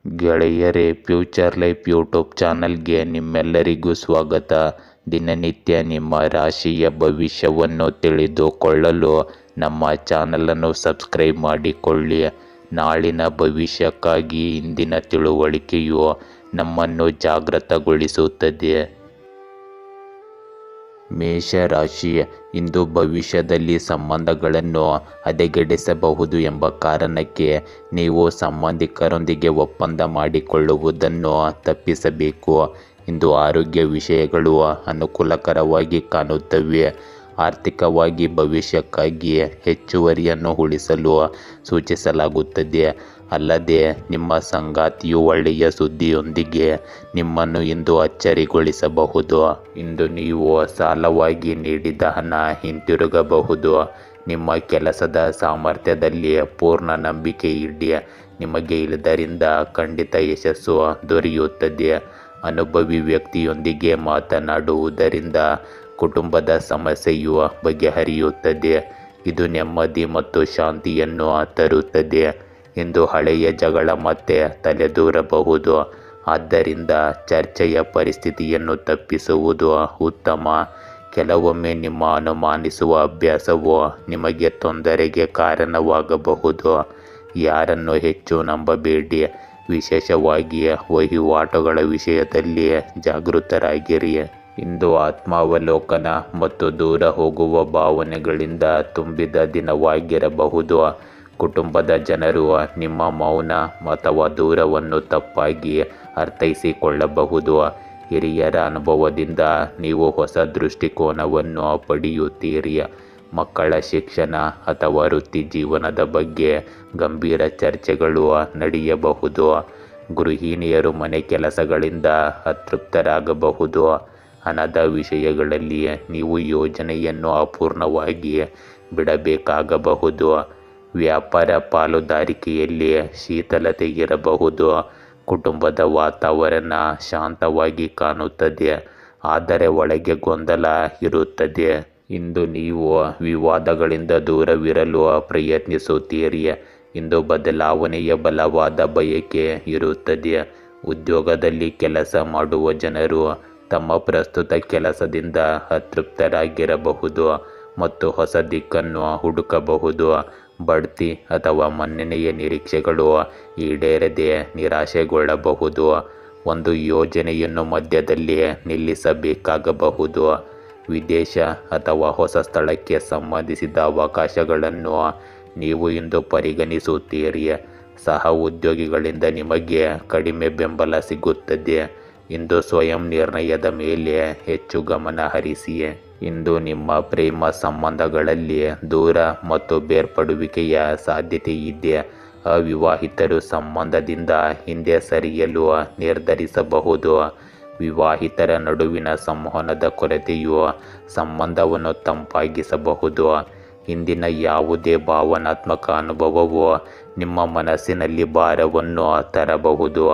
ಗೆಳೆಯರೇ, future life YouTube ಚಾನಲ್ಗೆ ನಿಮ್ಮೆಲ್ಲರಿಗೂ ಸ್ವಾಗತ. ದಿನನಿತ್ಯ ನಿಮ್ಮ ರಾಶಿಯ ಭವಿಷ್ಯವನ್ನು ತಿಳಿದುಕೊಳ್ಳಲು ನಮ್ಮ ಚಾನಲನ್ನು ಸಬ್ಸ್ಕ್ರೈಬ್ ಮಾಡಿಕೊಳ್ಳಿ. ನಾಳಿನ ಭವಿಷ್ಯಕ್ಕಾಗಿ ಇಂದಿನ ತಿಳುವಳಿಕೆಯು ನಮ್ಮನ್ನು ಜಾಗೃತಗೊಳಿಸುತ್ತದೆ. ಮೇಷರಾಶಿ, ಇಂದು ಭವಿಷ್ಯದಲ್ಲಿ ಸಂಬಂಧಗಳನ್ನು ಹದಗೆಡಿಸಬಹುದು ಎಂಬ ಕಾರಣಕ್ಕೆ ನೀವು ಸಂಬಂಧಿಕರೊಂದಿಗೆ ಒಪ್ಪಂದ ಮಾಡಿಕೊಳ್ಳುವುದನ್ನು ತಪ್ಪಿಸಬೇಕು. ಇಂದು ಆರೋಗ್ಯ ವಿಷಯಗಳು ಅನುಕೂಲಕರವಾಗಿ ಕಾಣುತ್ತವೆ. ಆರ್ಥಿಕವಾಗಿ ಭವಿಷ್ಯಕ್ಕಾಗಿ ಹೆಚ್ಚುವರಿಯನ್ನು ಉಳಿಸಲು ಸೂಚಿಸಲಾಗುತ್ತದೆ. ಅಲ್ಲದೆ ನಿಮ್ಮ ಸಂಗಾತಿಯು ಒಳ್ಳೆಯ ಸುದ್ದಿಯೊಂದಿಗೆ ನಿಮ್ಮನ್ನು ಇಂದು ಅಚ್ಚರಿಗೊಳಿಸಬಹುದು. ಇಂದು ನೀವು ಸಾಲವಾಗಿ ನೀಡಿದ ಹಣ ಹಿಂತಿರುಗಬಹುದು. ನಿಮ್ಮ ಕೆಲಸದ ಸಾಮರ್ಥ್ಯದಲ್ಲಿ ಪೂರ್ಣ ನಂಬಿಕೆ ಇಡಿ. ನಿಮಗೆ ಇದರಿಂದ ಖಂಡಿತ ಯಶಸ್ಸು ದೊರೆಯುತ್ತದೆ. ಅನುಭವಿ ವ್ಯಕ್ತಿಯೊಂದಿಗೆ ಮಾತನಾಡುವುದರಿಂದ ಕುಟುಂಬದ ಸಮಸ್ಯೆಯು ಬಗೆಹರಿಯುತ್ತದೆ. ಇದು ನೆಮ್ಮದಿ ಮತ್ತು ಶಾಂತಿಯನ್ನು ತರುತ್ತದೆ. ಇಂದು ಹಳೆಯ ಜಗಳ ಮತ್ತೆ ತಲೆದೂರಬಹುದು. ಆದ್ದರಿಂದ ಚರ್ಚೆಯ ಪರಿಸ್ಥಿತಿಯನ್ನು ತಪ್ಪಿಸುವುದು ಉತ್ತಮ. ಕೆಲವೊಮ್ಮೆ ನಿಮ್ಮ ಅನುಮಾನಿಸುವ ಅಭ್ಯಾಸವು ನಿಮಗೆ ತೊಂದರೆಗೆ ಕಾರಣವಾಗಬಹುದು. ಯಾರನ್ನು ಹೆಚ್ಚು ನಂಬಬೇಡಿ. ವಿಶೇಷವಾಗಿ ವಹಿವಾಟುಗಳ ವಿಷಯದಲ್ಲಿ ಜಾಗೃತರಾಗಿರಿ. ಇಂದು ಆತ್ಮಾವಲೋಕನ ಮತ್ತು ದೂರ ಹೋಗುವ ಭಾವನೆಗಳಿಂದ ತುಂಬಿದ ದಿನವಾಗಿರಬಹುದು. ಕುಟುಂಬದ ಜನರು ನಿಮ್ಮ ಮೌನ ಅಥವಾ ದೂರವನ್ನು ತಪ್ಪಾಗಿ ಅರ್ಥೈಸಿಕೊಳ್ಳಬಹುದು. ಹಿರಿಯರ ಅನುಭವದಿಂದ ನೀವು ಹೊಸ ದೃಷ್ಟಿಕೋನವನ್ನು ಪಡೆಯುತ್ತೀರಿ. ಮಕ್ಕಳ ಶಿಕ್ಷಣ ಅಥವಾ ವೃತ್ತಿ ಜೀವನದ ಬಗ್ಗೆ ಗಂಭೀರ ಚರ್ಚೆಗಳು ನಡೆಯಬಹುದು. ಗೃಹಿಣಿಯರು ಮನೆ ಕೆಲಸಗಳಿಂದ ಅತೃಪ್ತರಾಗಬಹುದು. ಹಣದ ವಿಷಯಗಳಲ್ಲಿ ನೀವು ಯೋಜನೆಯನ್ನು ಅಪೂರ್ಣವಾಗಿ ಬಿಡಬೇಕಾಗಬಹುದು. ವ್ಯಾಪಾರ ಪಾಲುದಾರಿಕೆಯಲ್ಲಿ ಶಿಥಿಲತೆ ಇರಬಹುದು. ಕುಟುಂಬದ ವಾತಾವರಣ ಶಾಂತವಾಗಿ ಕಾಣುತ್ತದೆ, ಆದರೆ ಒಳಗೆ ಗೊಂದಲ ಇರುತ್ತದೆ. ಇಂದು ನೀವು ವಿವಾದಗಳಿಂದ ದೂರವಿರಲು ಪ್ರಯತ್ನಿಸುತ್ತೀರಿ. ಇಂದು ಬದಲಾವಣೆಯ ಬಲವಾದ ಬಯಕೆ ಇರುತ್ತದೆ. ಉದ್ಯೋಗದಲ್ಲಿ ಕೆಲಸ ಮಾಡುವ ಜನರು ತಮ್ಮ ಪ್ರಸ್ತುತ ಕೆಲಸದಿಂದ ಅತೃಪ್ತರಾಗಿರಬಹುದು ಮತ್ತು ಹೊಸ ದಿಕ್ಕನ್ನು ಹುಡುಕಬಹುದು. ಬಡ್ತಿ ಅಥವಾ ಮನ್ನಣೆಯ ನಿರೀಕ್ಷೆಗಳು ಈಡೇರದೆ ನಿರಾಶೆಗೊಳ್ಳಬಹುದು. ಒಂದು ಯೋಜನೆಯನ್ನು ಮಧ್ಯದಲ್ಲಿ ನಿಲ್ಲಿಸಬೇಕಾಗಬಹುದು. ವಿದೇಶ ಅಥವಾ ಹೊಸ ಸ್ಥಳಕ್ಕೆ ಸಂಬಂಧಿಸಿದ ಅವಕಾಶಗಳನ್ನು ನೀವು ಇಂದು ಪರಿಗಣಿಸುತ್ತೀರಿ. ಸಹ ಉದ್ಯೋಗಿಗಳಿಂದ ನಿಮಗೆ ಕಡಿಮೆ ಬೆಂಬಲ ಸಿಗುತ್ತದೆ. ಇಂದು ಸ್ವಯಂ ನಿರ್ಣಯದ ಮೇಲೆ ಹೆಚ್ಚು ಗಮನ ಹರಿಸಿ. ಇಂದು ನಿಮ್ಮ ಪ್ರೇಮ ಸಂಬಂಧಗಳಲ್ಲಿ ದೂರ ಮತ್ತು ಬೇರ್ಪಡುವಿಕೆಯ ಸಾಧ್ಯತೆ ಇದೆ. ಅವಿವಾಹಿತರು ಸಂಬಂಧದಿಂದ ಹಿಂದೆ ಸರಿಯಲು ನಿರ್ಧರಿಸಬಹುದು. ವಿವಾಹಿತರ ನಡುವಿನ ಸಂವಹನದ ಕೊರತೆಯು ಸಂಬಂಧವನ್ನು ತಂಪಾಗಿಸಬಹುದು. ಹಿಂದಿನ ಯಾವುದೇ ಭಾವನಾತ್ಮಕ ಅನುಭವವು ನಿಮ್ಮ ಮನಸ್ಸಿನಲ್ಲಿ ಭಾರವನ್ನು ತರಬಹುದು.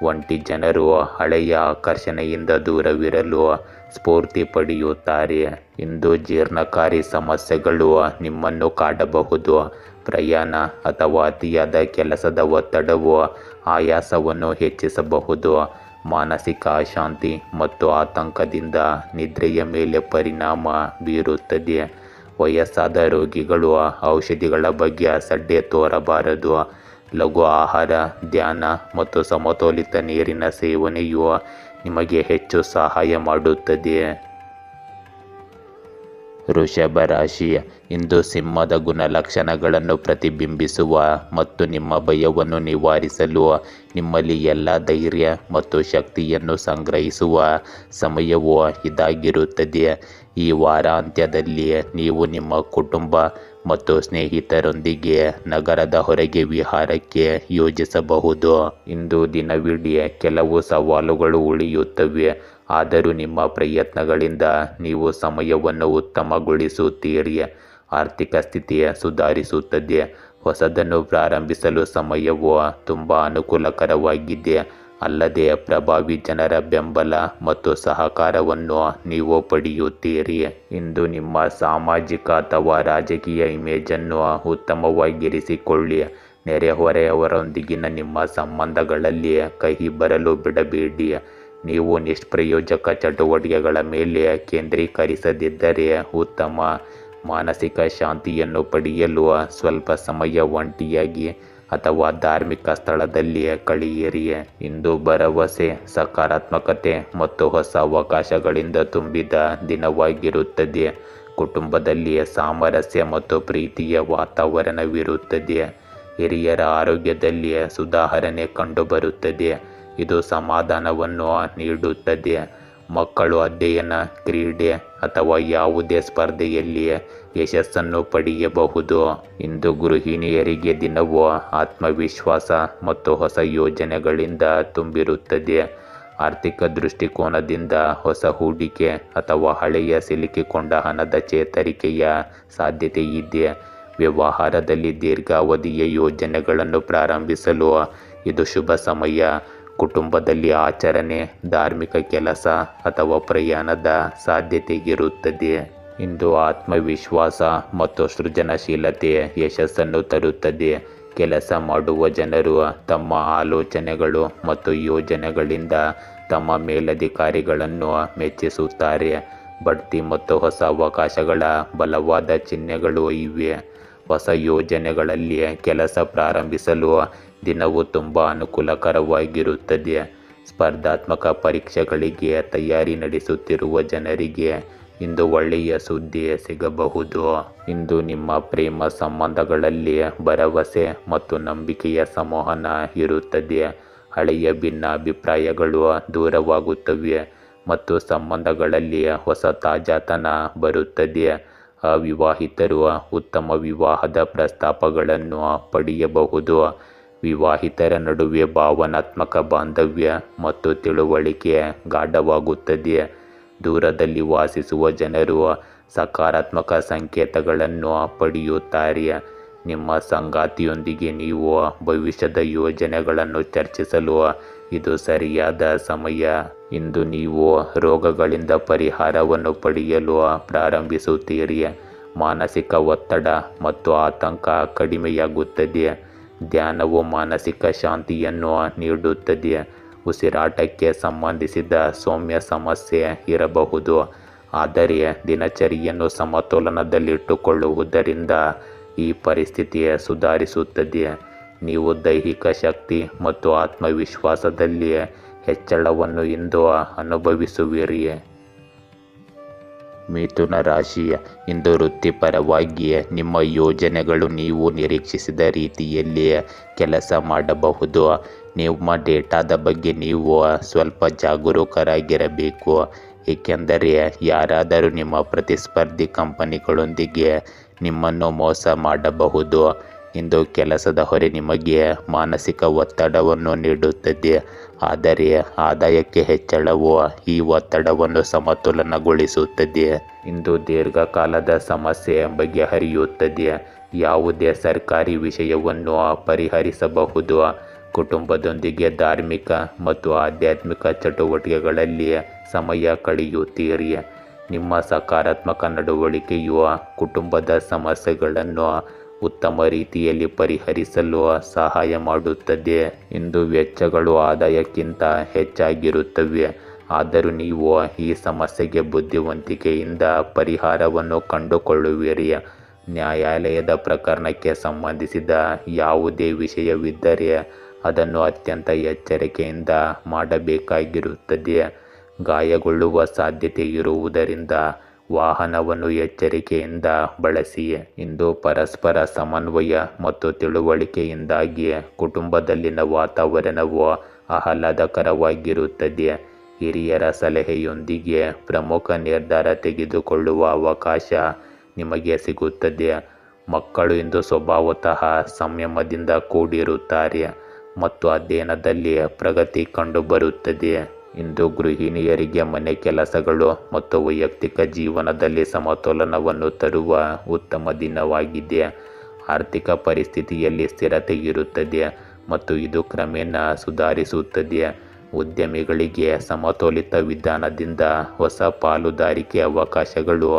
ಒಂಟಿ ಜನರು ಹಳೆಯ ಆಕರ್ಷಣೆಯಿಂದ ದೂರವಿರಲು ಸ್ಫೂರ್ತಿ ಪಡೆಯುತ್ತಾರೆ. ಇಂದು ಜೀರ್ಣಕಾರಿ ಸಮಸ್ಯೆಗಳು ನಿಮ್ಮನ್ನು ಕಾಡಬಹುದು. ಪ್ರಯಾಣ ಅಥವಾ ಅತಿಯಾದ ಕೆಲಸದ ಒತ್ತಡವು ಆಯಾಸವನ್ನು ಹೆಚ್ಚಿಸಬಹುದು. ಮಾನಸಿಕ ಅಶಾಂತಿ ಮತ್ತು ಆತಂಕದಿಂದ ನಿದ್ರೆಯ ಮೇಲೆ ಪರಿಣಾಮ ಬೀರುತ್ತದೆ. ವಯಸ್ಸಾದ ರೋಗಿಗಳು ಔಷಧಿಗಳ ಬಗ್ಗೆ ಅಸಡ್ಡೆ ತೋರಬಾರದು. ಲಘು ಆಹಾರ, ಧ್ಯಾನ ಮತ್ತು ಸಮತೋಲಿತ ನೀರಿನ ಸೇವನೆಯು ನಿಮಗೆ ಹೆಚ್ಚು ಸಹಾಯ ಮಾಡುತ್ತದೆ. ವೃಷಭ ರಾಶಿ, ಇಂದು ಸಿಂಹದ ಗುಣಲಕ್ಷಣಗಳನ್ನು ಪ್ರತಿಬಿಂಬಿಸುವ ಮತ್ತು ನಿಮ್ಮ ಭಯವನ್ನು ನಿವಾರಿಸಲು ನಿಮ್ಮಲ್ಲಿ ಎಲ್ಲ ಧೈರ್ಯ ಮತ್ತು ಶಕ್ತಿಯನ್ನು ಸಂಗ್ರಹಿಸುವ ಸಮಯವು ಇದಾಗಿರುತ್ತದೆ. ಈ ವಾರಾಂತ್ಯದಲ್ಲಿ ನೀವು ನಿಮ್ಮ ಕುಟುಂಬ ಮತ್ತು ಸ್ನೇಹಿತರೊಂದಿಗೆ ನಗರದ ಹೊರಗೆ ವಿಹಾರಕ್ಕೆ ಯೋಜಿಸಬಹುದು. ಇಂದು ದಿನವಿಡೀ ಕೆಲವು ಸವಾಲುಗಳು ಉಳಿಯುತ್ತವೆ, ಆದರೂ ನಿಮ್ಮ ಪ್ರಯತ್ನಗಳಿಂದ ನೀವು ಸಮಯವನ್ನು ಉತ್ತಮಗೊಳಿಸುತ್ತೀರಿ. ಆರ್ಥಿಕ ಸ್ಥಿತಿ ಸುಧಾರಿಸುತ್ತದೆ. ಹೊಸದನ್ನು ಪ್ರಾರಂಭಿಸಲು ಸಮಯವು ತುಂಬ ಅನುಕೂಲಕರವಾಗಿದೆ. ಅಲ್ಲದೆ ಪ್ರಭಾವಿ ಜನರ ಬೆಂಬಲ ಮತ್ತು ಸಹಕಾರವನ್ನು ನೀವು ಪಡೆಯುತ್ತೀರಿ. ಇಂದು ನಿಮ್ಮ ಸಾಮಾಜಿಕ ಅಥವಾ ರಾಜಕೀಯ ಇಮೇಜನ್ನು ಉತ್ತಮವಾಗಿರಿಸಿಕೊಳ್ಳಿ. ನೆರೆಹೊರೆಯವರೊಂದಿಗಿನ ನಿಮ್ಮ ಸಂಬಂಧಗಳಲ್ಲಿ ಕಹಿ ಬರಲು ಬಿಡಬೇಡಿ. ನೀವು ನಿಷ್ಪ್ರಯೋಜಕ ಚಟುವಟಿಕೆಗಳ ಮೇಲೆ ಕೇಂದ್ರೀಕರಿಸದಿದ್ದರೆ ಉತ್ತಮ ಮಾನಸಿಕ ಶಾಂತಿಯನ್ನು ಪಡೆಯಲು ಸ್ವಲ್ಪ ಸಮಯ ಒಂಟಿಯಾಗಿ ಅಥವಾ ಧಾರ್ಮಿಕ ಸ್ಥಳದಲ್ಲಿ ಕಳೆಯಿರಿ. ಇಂದು ಭರವಸೆ, ಸಕಾರಾತ್ಮಕತೆ ಮತ್ತು ಹೊಸ ಅವಕಾಶಗಳಿಂದ ತುಂಬಿದ ದಿನವಾಗಿರುತ್ತದೆ. ಕುಟುಂಬದಲ್ಲಿ ಸಾಮರಸ್ಯ ಮತ್ತು ಪ್ರೀತಿಯ ವಾತಾವರಣವಿರುತ್ತದೆ. ಹಿರಿಯರ ಆರೋಗ್ಯದಲ್ಲಿ ಸುಧಾರಣೆ ಕಂಡುಬರುತ್ತದೆ, ಇದು ಸಮಾಧಾನವನ್ನು ನೀಡುತ್ತದೆ. ಮಕ್ಕಳು ಅಧ್ಯಯನ, ಕ್ರೀಡೆ ಅಥವಾ ಯಾವುದೇ ಸ್ಪರ್ಧೆಯಲ್ಲಿ ಯಶಸ್ಸನ್ನು ಪಡೆಯಬಹುದು. ಇಂದು ಗೃಹಿಣಿಯರಿಗೆ ದಿನವು ಆತ್ಮವಿಶ್ವಾಸ ಮತ್ತು ಹೊಸ ಯೋಜನೆಗಳಿಂದ ತುಂಬಿರುತ್ತದೆ. ಆರ್ಥಿಕ ದೃಷ್ಟಿಕೋನದಿಂದ ಹೊಸ ಹೂಡಿಕೆ ಅಥವಾ ಹಳೆಯ ಸಿಲುಕಿಕೊಂಡ ಹಣದ ಚೇತರಿಕೆಯ ಸಾಧ್ಯತೆ ಇದೆ. ವ್ಯವಹಾರದಲ್ಲಿ ದೀರ್ಘಾವಧಿಯ ಯೋಜನೆಗಳನ್ನು ಪ್ರಾರಂಭಿಸಲು ಇದು ಶುಭ ಸಮಯ. ಕುಟುಂಬದಲ್ಲಿ ಆಚರಣೆ, ಧಾರ್ಮಿಕ ಕೆಲಸ ಅಥವಾ ಪ್ರಯಾಣದ ಸಾಧ್ಯತೆ ಇರುತ್ತದೆ. ಇಂದು ಆತ್ಮವಿಶ್ವಾಸ ಮತ್ತು ಸೃಜನಶೀಲತೆ ಯಶಸ್ಸನ್ನು ತರುತ್ತದೆ. ಕೆಲಸ ಮಾಡುವ ಜನರು ತಮ್ಮ ಆಲೋಚನೆಗಳು ಮತ್ತು ಯೋಜನೆಗಳಿಂದ ತಮ್ಮ ಮೇಲಧಿಕಾರಿಗಳನ್ನು ಮೆಚ್ಚಿಸುತ್ತಾರೆ. ಬಡ್ತಿ ಮತ್ತು ಹೊಸ ಅವಕಾಶಗಳ ಬಲವಾದ ಚಿಹ್ನೆಗಳು ಇವೆ. ಹೊಸ ಯೋಜನೆಗಳಲ್ಲಿ ಕೆಲಸ ಪ್ರಾರಂಭಿಸಲು ದಿನವು ತುಂಬ ಅನುಕೂಲಕರವಾಗಿರುತ್ತದೆ. ಸ್ಪರ್ಧಾತ್ಮಕ ಪರೀಕ್ಷೆಗಳಿಗೆ ತಯಾರಿ ನಡೆಸುತ್ತಿರುವ ಜನರಿಗೆ ಇಂದು ಒಳ್ಳೆಯ ಸುದ್ದಿ ಸಿಗಬಹುದು. ಇಂದು ನಿಮ್ಮ ಪ್ರೇಮ ಸಂಬಂಧಗಳಲ್ಲಿ ಭರವಸೆ ಮತ್ತು ನಂಬಿಕೆಯ ಸಂವಹನ ಇರುತ್ತದೆ. ಹಳೆಯ ಭಿನ್ನಾಭಿಪ್ರಾಯಗಳು ದೂರವಾಗುತ್ತವೆ ಮತ್ತು ಸಂಬಂಧಗಳಲ್ಲಿ ಹೊಸ ತಾಜಾತನ ಬರುತ್ತದೆ. ಅವಿವಾಹಿತರು ಉತ್ತಮ ವಿವಾಹದ ಪ್ರಸ್ತಾಪಗಳನ್ನು ಪಡೆಯಬಹುದು. ವಿವಾಹಿತರ ನಡುವೆ ಭಾವನಾತ್ಮಕ ಬಾಂಧವ್ಯ ಮತ್ತು ತಿಳುವಳಿಕೆ ಗಾಢವಾಗುತ್ತದೆ. ದೂರದಲ್ಲಿ ವಾಸಿಸುವ ಜನರು ಸಕಾರಾತ್ಮಕ ಸಂಕೇತಗಳನ್ನು ಪಡೆಯುತ್ತಾರೆ. ನಿಮ್ಮ ಸಂಗಾತಿಯೊಂದಿಗೆ ನೀವು ಭವಿಷ್ಯದ ಯೋಜನೆಗಳನ್ನು ಚರ್ಚಿಸಲು ಇದು ಸರಿಯಾದ ಸಮಯ. ಇಂದು ನೀವು ರೋಗಗಳಿಂದ ಪರಿಹಾರವನ್ನು ಪಡೆಯಲು ಪ್ರಾರಂಭಿಸುತ್ತೀರಿ. ಮಾನಸಿಕ ಒತ್ತಡ ಮತ್ತು ಆತಂಕ ಕಡಿಮೆಯಾಗುತ್ತದೆ. ಧ್ಯಾನವು ಮಾನಸಿಕ ಶಾಂತಿಯನ್ನು ನೀಡುತ್ತದೆ. ಉಸಿರಾಟಕ್ಕೆ ಸಂಬಂಧಿಸಿದ ಸೌಮ್ಯ ಸಮಸ್ಯೆ ಇರಬಹುದು, ಆದರೆ ದಿನಚರಿಯನ್ನು ಸಮತೋಲನದಲ್ಲಿಟ್ಟುಕೊಳ್ಳುವುದರಿಂದ ಈ ಪರಿಸ್ಥಿತಿ ಸುಧಾರಿಸುತ್ತದೆ. ನೀವು ದೈಹಿಕ ಶಕ್ತಿ ಮತ್ತು ಆತ್ಮವಿಶ್ವಾಸದಲ್ಲಿ ಹೆಚ್ಚಳವನ್ನು ಇಂದು ಅನುಭವಿಸುವಿರಿ. ಮಿಥುನ ರಾಶಿ, ಇಂದು ವೃತ್ತಿಪರವಾಗಿ ನಿಮ್ಮ ಯೋಜನೆಗಳು ನೀವು ನಿರೀಕ್ಷಿಸಿದ ರೀತಿಯಲ್ಲಿ ಕೆಲಸ ಮಾಡಬಹುದು. ನಿಮ್ಮ ಡೇಟಾದ ಬಗ್ಗೆ ನೀವು ಸ್ವಲ್ಪ ಜಾಗರೂಕರಾಗಿರಬೇಕು, ಏಕೆಂದರೆ ಯಾರಾದರೂ ನಿಮ್ಮ ಪ್ರತಿಸ್ಪರ್ಧಿ ಕಂಪನಿಗಳೊಂದಿಗೆ ನಿಮ್ಮನ್ನು ಮೋಸ ಮಾಡಬಹುದು. ಇಂದು ಕೆಲಸದ ಹೊರೆ ನಿಮಗೆ ಮಾನಸಿಕ ಒತ್ತಡವನ್ನು ನೀಡುತ್ತದೆ, ಆದರೆ ಆದಾಯಕ್ಕೆ ಹೆಚ್ಚಳವು ಈ ಒತ್ತಡವನ್ನು ಸಮತೋಲನಗೊಳಿಸುತ್ತದೆ. ಇಂದು ದೀರ್ಘಕಾಲದ ಸಮಸ್ಯೆ ಬಗೆಹರಿಯುತ್ತದೆ. ಯಾವುದೇ ಸರ್ಕಾರಿ ವಿಷಯವನ್ನು ಪರಿಹರಿಸಬಹುದು. ಕುಟುಂಬದೊಂದಿಗೆ ಧಾರ್ಮಿಕ ಮತ್ತು ಆಧ್ಯಾತ್ಮಿಕ ಚಟುವಟಿಕೆಗಳಲ್ಲಿ ಸಮಯ ಕಳೆಯುತ್ತೀರಿ. ನಿಮ್ಮ ಸಕಾರಾತ್ಮಕ ನಡವಳಿಕೆಯು ಕುಟುಂಬದ ಸಮಸ್ಯೆಗಳನ್ನು ಉತ್ತಮ ರೀತಿಯಲ್ಲಿ ಪರಿಹರಿಸಲು ಸಹಾಯ ಮಾಡುತ್ತದೆ. ಇಂದು ವೆಚ್ಚಗಳು ಆದಾಯಕ್ಕಿಂತ ಹೆಚ್ಚಾಗಿರುತ್ತವೆ, ಆದರೂ ನೀವು ಈ ಸಮಸ್ಯೆಗೆ ಬುದ್ಧಿವಂತಿಕೆಯಿಂದ ಪರಿಹಾರವನ್ನು ಕಂಡುಕೊಳ್ಳುವಿರಿ. ನ್ಯಾಯಾಲಯದ ಪ್ರಕರಣಕ್ಕೆ ಸಂಬಂಧಿಸಿದ ಯಾವುದೇ ವಿಷಯವಿದ್ದರೆ ಅದನ್ನು ಅತ್ಯಂತ ಎಚ್ಚರಿಕೆಯಿಂದ ಮಾಡಬೇಕಾಗಿರುತ್ತದೆ. ಗಾಯಗೊಳ್ಳುವ ಸಾಧ್ಯತೆ ಇರುವುದರಿಂದ ವಾಹನವನ್ನು ಎಚ್ಚರಿಕೆಯಿಂದ ಬಳಸಿ. ಇಂದು ಪರಸ್ಪರ ಸಮನ್ವಯ ಮತ್ತು ತಿಳುವಳಿಕೆಯಿಂದಾಗಿ ಕುಟುಂಬದಲ್ಲಿನ ವಾತಾವರಣವು ಆಹ್ಲಾದಕರವಾಗಿರುತ್ತದೆ. ಹಿರಿಯರ ಸಲಹೆಯೊಂದಿಗೆ ಪ್ರಮುಖ ನಿರ್ಧಾರ ತೆಗೆದುಕೊಳ್ಳುವ ಅವಕಾಶ ನಿಮಗೆ ಸಿಗುತ್ತದೆ. ಮಕ್ಕಳು ಇಂದು ಸ್ವಭಾವತಃ ಸಂಯಮದಿಂದ ಕೂಡಿರುತ್ತಾರೆ ಮತ್ತು ಅಧ್ಯಯನದಲ್ಲಿ ಪ್ರಗತಿ ಕಂಡುಬರುತ್ತದೆ. ಇಂದು ಗೃಹಿಣಿಯರಿಗೆ ಮನೆ ಕೆಲಸಗಳು ಮತ್ತು ವೈಯಕ್ತಿಕ ಜೀವನದಲ್ಲಿ ಸಮತೋಲನವನ್ನು ತರುವ ಉತ್ತಮ ದಿನವಾಗಿದೆ. ಆರ್ಥಿಕ ಪರಿಸ್ಥಿತಿಯಲ್ಲಿ ಸ್ಥಿರತೆ ಇರುತ್ತದೆ ಮತ್ತು ಇದು ಕ್ರಮೇಣ ಸುಧಾರಿಸುತ್ತದೆ. ಉದ್ಯಮಿಗಳಿಗೆ ಸಮತೋಲಿತ ವಿಧಾನದಿಂದ ಹೊಸ ಪಾಲುದಾರಿಕೆ ಅವಕಾಶಗಳು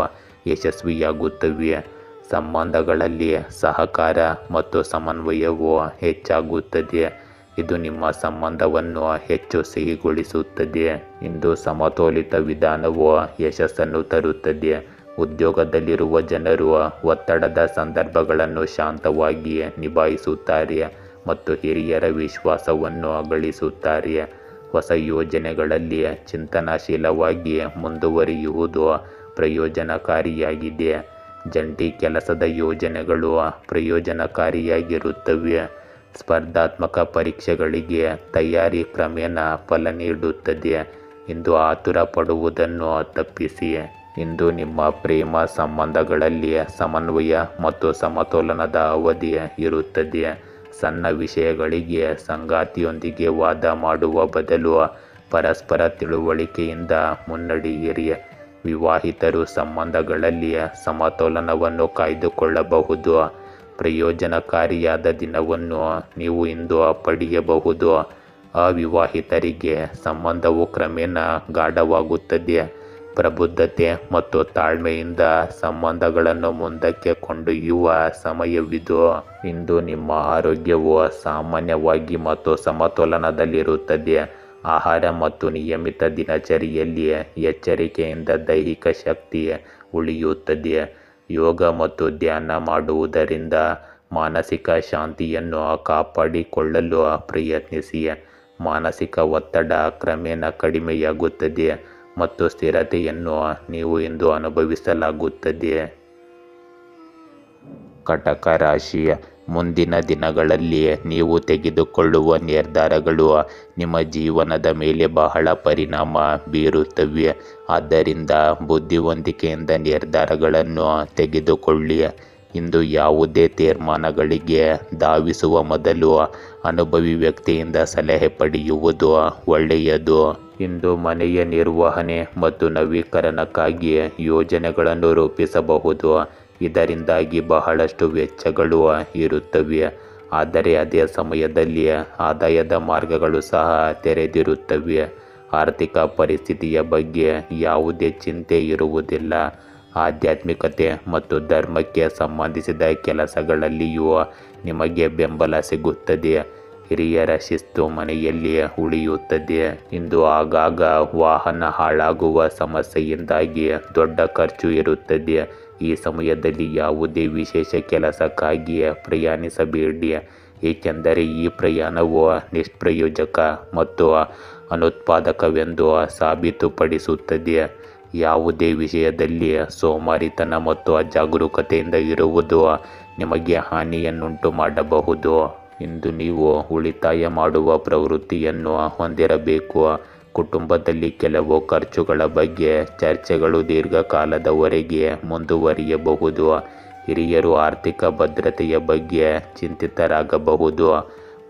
ಯಶಸ್ವಿಯಾಗುತ್ತವೆ. ಸಂಬಂಧಗಳಲ್ಲಿ ಸಹಕಾರ ಮತ್ತು ಸಮನ್ವಯವು ಹೆಚ್ಚಾಗುತ್ತದೆ. ಇದು ನಿಮ್ಮ ಸಂಬಂಧವನ್ನು ಹೆಚ್ಚು ಸಿಹಿಗೊಳಿಸುತ್ತದೆ. ಇಂದು ಸಮತೋಲಿತ ವಿಧಾನವು ಯಶಸ್ಸನ್ನು ತರುತ್ತದೆ. ಉದ್ಯೋಗದಲ್ಲಿರುವ ಜನರು ಒತ್ತಡದ ಸಂದರ್ಭಗಳನ್ನು ಶಾಂತವಾಗಿ ನಿಭಾಯಿಸುತ್ತಾರೆ ಮತ್ತು ಹಿರಿಯರ ವಿಶ್ವಾಸವನ್ನು ಗಳಿಸುತ್ತಾರೆ. ಹೊಸ ಯೋಜನೆಗಳಲ್ಲಿ ಚಿಂತನಶೀಲವಾಗಿ ಮುಂದುವರಿಯುವುದು ಪ್ರಯೋಜನಕಾರಿಯಾಗಿದೆ. ಜಂಟಿ ಕೆಲಸದ ಯೋಜನೆಗಳು ಪ್ರಯೋಜನಕಾರಿಯಾಗಿರುತ್ತವೆ. ಸ್ಪರ್ಧಾತ್ಮಕ ಪರೀಕ್ಷೆಗಳಿಗೆ ತಯಾರಿ ಕ್ರಮೇಣ ಫಲ ನೀಡುತ್ತದೆ. ಇಂದು ಆತುರ ಪಡುವುದನ್ನು ತಪ್ಪಿಸಿ. ಇಂದು ನಿಮ್ಮ ಪ್ರೇಮ ಸಂಬಂಧಗಳಲ್ಲಿ ಸಮನ್ವಯ ಮತ್ತು ಸಮತೋಲನದ ಅವಧಿ ಇರುತ್ತದೆ. ಸಣ್ಣ ವಿಷಯಗಳಿಗೆ ಸಂಗಾತಿಯೊಂದಿಗೆ ವಾದ ಮಾಡುವ ಬದಲು ಪರಸ್ಪರ ತಿಳುವಳಿಕೆಯಿಂದ ಮುನ್ನಡೆಯಿರಿ. ವಿವಾಹಿತರು ಸಂಬಂಧಗಳಲ್ಲಿ ಸಮತೋಲನವನ್ನು ಕಾಯ್ದುಕೊಳ್ಳಬಹುದು. ಪ್ರಯೋಜನಕಾರಿಯಾದ ದಿನವನ್ನು ನೀವು ಇಂದು ಪಡೆಯಬಹುದು. ಅವಿವಾಹಿತರಿಗೆ ಸಂಬಂಧವು ಕ್ರಮೇಣ ಗಾಢವಾಗುತ್ತದೆ. ಪ್ರಬುದ್ಧತೆ ಮತ್ತು ತಾಳ್ಮೆಯಿಂದ ಸಂಬಂಧಗಳನ್ನು ಮುಂದಕ್ಕೆ ಕೊಂಡೊಯ್ಯುವ ಸಮಯವಿದು. ಇಂದು ನಿಮ್ಮ ಆರೋಗ್ಯವು ಸಾಮಾನ್ಯವಾಗಿ ಮತ್ತು ಸಮತೋಲನದಲ್ಲಿರುತ್ತದೆ. ಆಹಾರ ಮತ್ತು ನಿಯಮಿತ ದಿನಚರಿಯಲ್ಲಿ ಎಚ್ಚರಿಕೆಯಿಂದ ದೈಹಿಕ ಶಕ್ತಿ ಉಳಿಯುತ್ತದೆ. ಯೋಗ ಮತ್ತು ಧ್ಯಾನ ಮಾಡುವುದರಿಂದ ಮಾನಸಿಕ ಶಾಂತಿಯನ್ನು ಕಾಪಾಡಿಕೊಳ್ಳಲು ಪ್ರಯತ್ನಿಸಿ. ಮಾನಸಿಕ ಒತ್ತಡ ಕ್ರಮೇಣ ಕಡಿಮೆಯಾಗುತ್ತದೆ ಮತ್ತು ಸ್ಥಿರತೆಯನ್ನು ನೀವು ಇಂದು ಅನುಭವಿಸಲಾಗುತ್ತದೆ. ಕಟಕ ರಾಶಿ, ಮುಂದಿನ ದಿನಗಳಲ್ಲಿ ನೀವು ತೆಗೆದುಕೊಳ್ಳುವ ನಿರ್ಧಾರಗಳು ನಿಮ್ಮ ಜೀವನದ ಮೇಲೆ ಬಹಳ ಪರಿಣಾಮ ಬೀರುತ್ತವೆ. ಆದ್ದರಿಂದ ಬುದ್ಧಿವಂತಿಕೆಯಿಂದ ನಿರ್ಧಾರಗಳನ್ನು ತೆಗೆದುಕೊಳ್ಳಿ. ಇಂದು ಯಾವುದೇ ತೀರ್ಮಾನಗಳಿಗೆ ಧಾವಿಸುವ ಮೊದಲು ಅನುಭವಿ ವ್ಯಕ್ತಿಯಿಂದ ಸಲಹೆ ಪಡೆಯುವುದು ಒಳ್ಳೆಯದು. ಇಂದು ಮನೆಯ ನಿರ್ವಹಣೆ ಮತ್ತು ನವೀಕರಣಕ್ಕಾಗಿ ಯೋಜನೆಗಳನ್ನು ರೂಪಿಸಬಹುದು. ಇದರಿಂದಾಗಿ ಬಹಳಷ್ಟು ವೆಚ್ಚಗಳು ಇರುತ್ತವೆ, ಆದರೆ ಅದೇ ಸಮಯದಲ್ಲಿ ಆದಾಯದ ಮಾರ್ಗಗಳು ಸಹ ತೆರೆದಿರುತ್ತವೆ. ಆರ್ಥಿಕ ಪರಿಸ್ಥಿತಿಯ ಬಗ್ಗೆ ಯಾವುದೇ ಚಿಂತೆ ಇರುವುದಿಲ್ಲ. ಆಧ್ಯಾತ್ಮಿಕತೆ ಮತ್ತು ಧರ್ಮಕ್ಕೆ ಸಂಬಂಧಿಸಿದ ಕೆಲಸಗಳಲ್ಲಿಯೂ ನಿಮಗೆ ಬೆಂಬಲ ಸಿಗುತ್ತದೆ. ಹಿರಿಯರ ಶಿಸ್ತು ಮನೆಯಲ್ಲಿ ಉಳಿಯುತ್ತದೆ. ಇಂದು ಆಗಾಗ ವಾಹನ ಹಾಳಾಗುವ ಸಮಸ್ಯೆಯಿಂದಾಗಿ ದೊಡ್ಡ ಖರ್ಚು ಇರುತ್ತದೆ. ಈ ಸಮಯದಲ್ಲಿ ಯಾವುದೇ ವಿಶೇಷ ಕೆಲಸಕ್ಕಾಗಿ ಪ್ರಯಾಣಿಸಬೇಡಿ, ಏಕೆಂದರೆ ಈ ಪ್ರಯಾಣವು ನಿಷ್ಪ್ರಯೋಜಕ ಮತ್ತು ಅನುತ್ಪಾದಕವೆಂದು ಸಾಬೀತುಪಡಿಸುತ್ತದೆ. ಯಾವುದೇ ವಿಷಯದಲ್ಲಿ ಸೋಮಾರಿತನ ಮತ್ತು ಅಜಾಗರೂಕತೆಯಿಂದ ಇರುವುದು ನಿಮಗೆ ಹಾನಿಯನ್ನುಂಟು ಮಾಡಬಹುದು. ಇಂದು ನೀವು ಉಳಿತಾಯ ಮಾಡುವ ಪ್ರವೃತ್ತಿಯನ್ನು ಹೊಂದಿರಬೇಕು. ಕುಟುಂಬದಲ್ಲಿ ಕೆಲವು ಖರ್ಚುಗಳ ಬಗ್ಗೆ ಚರ್ಚೆಗಳು ದೀರ್ಘಕಾಲದವರೆಗೆ ಮುಂದುವರಿಯಬಹುದು. ಹಿರಿಯರು ಆರ್ಥಿಕ ಭದ್ರತೆಯ ಬಗ್ಗೆ ಚಿಂತಿತರಾಗಬಹುದು.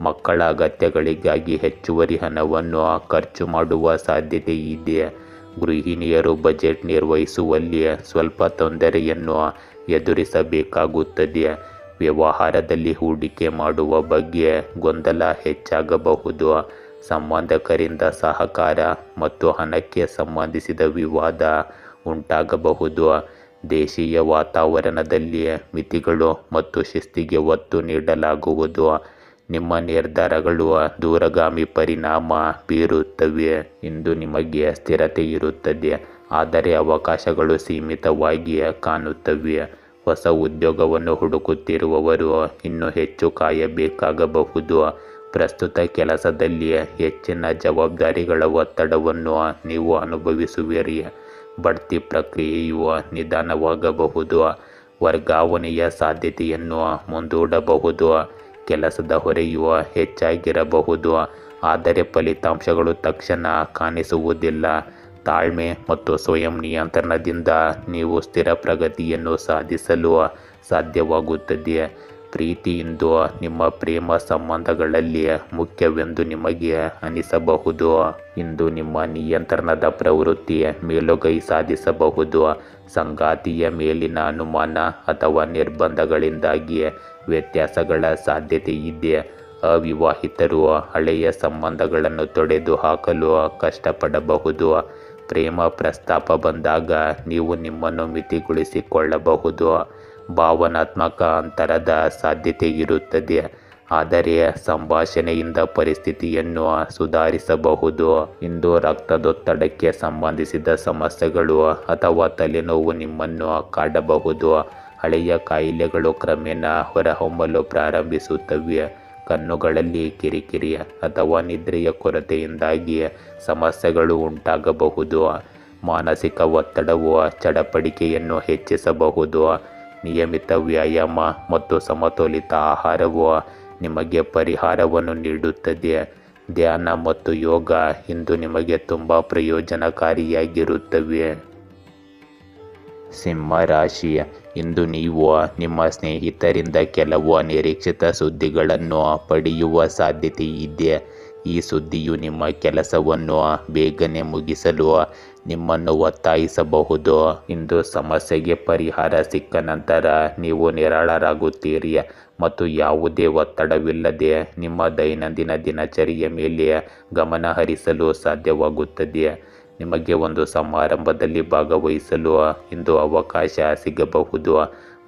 ಮಕ್ಕಳ ಅಗತ್ಯಗಳಿಗಾಗಿ ಹೆಚ್ಚುವರಿ ಹಣವನ್ನು ಖರ್ಚು ಮಾಡುವ ಸಾಧ್ಯತೆ ಇದೆ. ಗೃಹಿಣಿಯರು ಬಜೆಟ್ ನಿರ್ವಹಿಸುವಲ್ಲಿ ಸ್ವಲ್ಪ ತೊಂದರೆಯನ್ನು ಎದುರಿಸಬೇಕಾಗುತ್ತದೆ. ವ್ಯವಹಾರದಲ್ಲಿ ಹೂಡಿಕೆ ಮಾಡುವ ಬಗ್ಗೆ ಗೊಂದಲ ಹೆಚ್ಚಾಗಬಹುದು. ಸಂಬಂಧಿಕರಿಂದ ಸಹಕಾರ ಮತ್ತು ಹಣಕ್ಕೆ ಸಂಬಂಧಿಸಿದ ವಿವಾದ ಉಂಟಾಗಬಹುದು. ದೇಶೀಯ ವಾತಾವರಣದಲ್ಲಿ ಮಿತಿಗಳು ಮತ್ತು ಶಿಸ್ತಿಗೆ ಒತ್ತು ನೀಡಲಾಗುವುದು. ನಿಮ್ಮ ನಿರ್ಧಾರಗಳು ದೂರಗಾಮಿ ಪರಿಣಾಮ ಬೀರುತ್ತವೆ. ಇಂದು ನಿಮಗೆ ಸ್ಥಿರತೆ ಇರುತ್ತದೆ, ಆದರೆ ಅವಕಾಶಗಳು ಸೀಮಿತವಾಗಿ ಕಾಣುತ್ತವೆ. ಹೊಸ ಉದ್ಯೋಗವನ್ನು ಹುಡುಕುತ್ತಿರುವವರು ಇನ್ನೂ ಹೆಚ್ಚು ಕಾಯಬೇಕಾಗಬಹುದು. ಪ್ರಸ್ತುತ ಕೆಲಸದಲ್ಲಿ ಹೆಚ್ಚಿನ ಜವಾಬ್ದಾರಿಗಳ ಒತ್ತಡವನ್ನು ನೀವು ಅನುಭವಿಸುವಿರಿ. ಬಡ್ತಿ ಪ್ರಕ್ರಿಯೆಯು ನಿಧಾನವಾಗಬಹುದು. ವರ್ಗಾವಣೆಯ ಸಾಧ್ಯತೆಯನ್ನು ಮುಂದೂಡಬಹುದು. ಕೆಲಸದ ಹೊರೆಯು ಹೆಚ್ಚಾಗಿರಬಹುದು, ಆದರೆ ಫಲಿತಾಂಶಗಳು ತಕ್ಷಣ ಕಾಣಿಸುವುದಿಲ್ಲ. ತಾಳ್ಮೆ ಮತ್ತು ಸ್ವಯಂ ನಿಯಂತ್ರಣದಿಂದ ನೀವು ಸ್ಥಿರ ಪ್ರಗತಿಯನ್ನು ಸಾಧಿಸಲು ಸಾಧ್ಯವಾಗುತ್ತದೆ. ಪ್ರೀತಿ ಇಂದು ನಿಮ್ಮ ಪ್ರೇಮ ಸಂಬಂಧಗಳಲ್ಲಿ ಮುಖ್ಯವೆಂದು ನಿಮಗೆ ಅನಿಸಬಹುದು. ಇಂದು ನಿಮ್ಮ ನಿಯಂತ್ರಣದ ಪ್ರವೃತ್ತಿ ಮೇಲುಗೈ ಸಾಧಿಸಬಹುದು. ಸಂಗಾತಿಯ ಮೇಲಿನ ಅನುಮಾನ ಅಥವಾ ನಿರ್ಬಂಧಗಳಿಂದಾಗಿ ವ್ಯತ್ಯಾಸಗಳ ಸಾಧ್ಯತೆ ಇದೆ. ಅವಿವಾಹಿತರು ಹಳೆಯ ಸಂಬಂಧಗಳನ್ನು ತೊಡೆದು ಹಾಕಲು ಕಷ್ಟಪಡಬಹುದು. ಪ್ರೇಮ ಪ್ರಸ್ತಾಪ ಬಂದಾಗ ನೀವು ನಿಮ್ಮನ್ನು ಮಿತಿಗೊಳಿಸಿಕೊಳ್ಳಬಹುದು. ಭಾವನಾತ್ಮಕ ಅಂತರದ ಸಾಧ್ಯತೆ ಇರುತ್ತದೆ. ಆದರೆ ಸಂಭಾಷಣೆಯಿಂದ ಪರಿಸ್ಥಿತಿಯನ್ನು ಸುಧಾರಿಸಬಹುದು. ಇಂದು ರಕ್ತದೊತ್ತಡಕ್ಕೆ ಸಂಬಂಧಿಸಿದ ಸಮಸ್ಯೆಗಳು ಅಥವಾ ತಲೆನೋವು ನಿಮ್ಮನ್ನು ಕಾಡಬಹುದು. ಹಳೆಯ ಕಾಯಿಲೆಗಳು ಕ್ರಮೇಣ ಹೊರಹೊಮ್ಮಲು ಪ್ರಾರಂಭಿಸುತ್ತವೆ. ಕಣ್ಣುಗಳಲ್ಲಿ ಕಿರಿಕಿರಿ ಅಥವಾ ನಿದ್ರೆಯ ಕೊರತೆಯಿಂದಾಗಿ ಸಮಸ್ಯೆಗಳು ಉಂಟಾಗಬಹುದು. ಮಾನಸಿಕ ಒತ್ತಡವು ಚಡಪಡಿಕೆಯನ್ನು ಹೆಚ್ಚಿಸಬಹುದು. ನಿಯಮಿತ ವ್ಯಾಯಾಮ ಮತ್ತು ಸಮತೋಲಿತ ಆಹಾರವು ನಿಮಗೆ ಪರಿಹಾರವನ್ನು ನೀಡುತ್ತದೆ. ಧ್ಯಾನ ಮತ್ತು ಯೋಗ ಇಂದು ನಿಮಗೆ ತುಂಬ ಪ್ರಯೋಜನಕಾರಿಯಾಗಿರುತ್ತವೆ. ಸಿಂಹ ರಾಶಿ, ಇಂದು ನೀವು ನಿಮ್ಮ ಸ್ನೇಹಿತರಿಂದ ಕೆಲವು ಅನಿರೀಕ್ಷಿತ ಸುದ್ದಿಗಳನ್ನು ಪಡೆಯುವ ಸಾಧ್ಯತೆ ಇದೆ. ಈ ಸುದ್ದಿಯು ನಿಮ್ಮ ಕೆಲಸವನ್ನು ಬೇಗನೆ ಮುಗಿಸಲು ನಿಮ್ಮನ್ನು ಒತ್ತಾಯಿಸಬಹುದು. ಇಂದು ಸಮಸ್ಯೆಗೆ ಪರಿಹಾರ ಸಿಕ್ಕ ನಂತರ ನೀವು ನಿರಾಳರಾಗುತ್ತೀರಿ ಮತ್ತು ಯಾವುದೇ ಒತ್ತಡವಿಲ್ಲದೆ ನಿಮ್ಮ ದೈನಂದಿನ ದಿನಚರಿಯ ಮೇಲೆ ಗಮನ ಹರಿಸಲು ಸಾಧ್ಯವಾಗುತ್ತದೆ. ನಿಮಗೆ ಒಂದು ಸಮಾರಂಭದಲ್ಲಿ ಭಾಗವಹಿಸಲು ಇಂದು ಅವಕಾಶ ಸಿಗಬಹುದು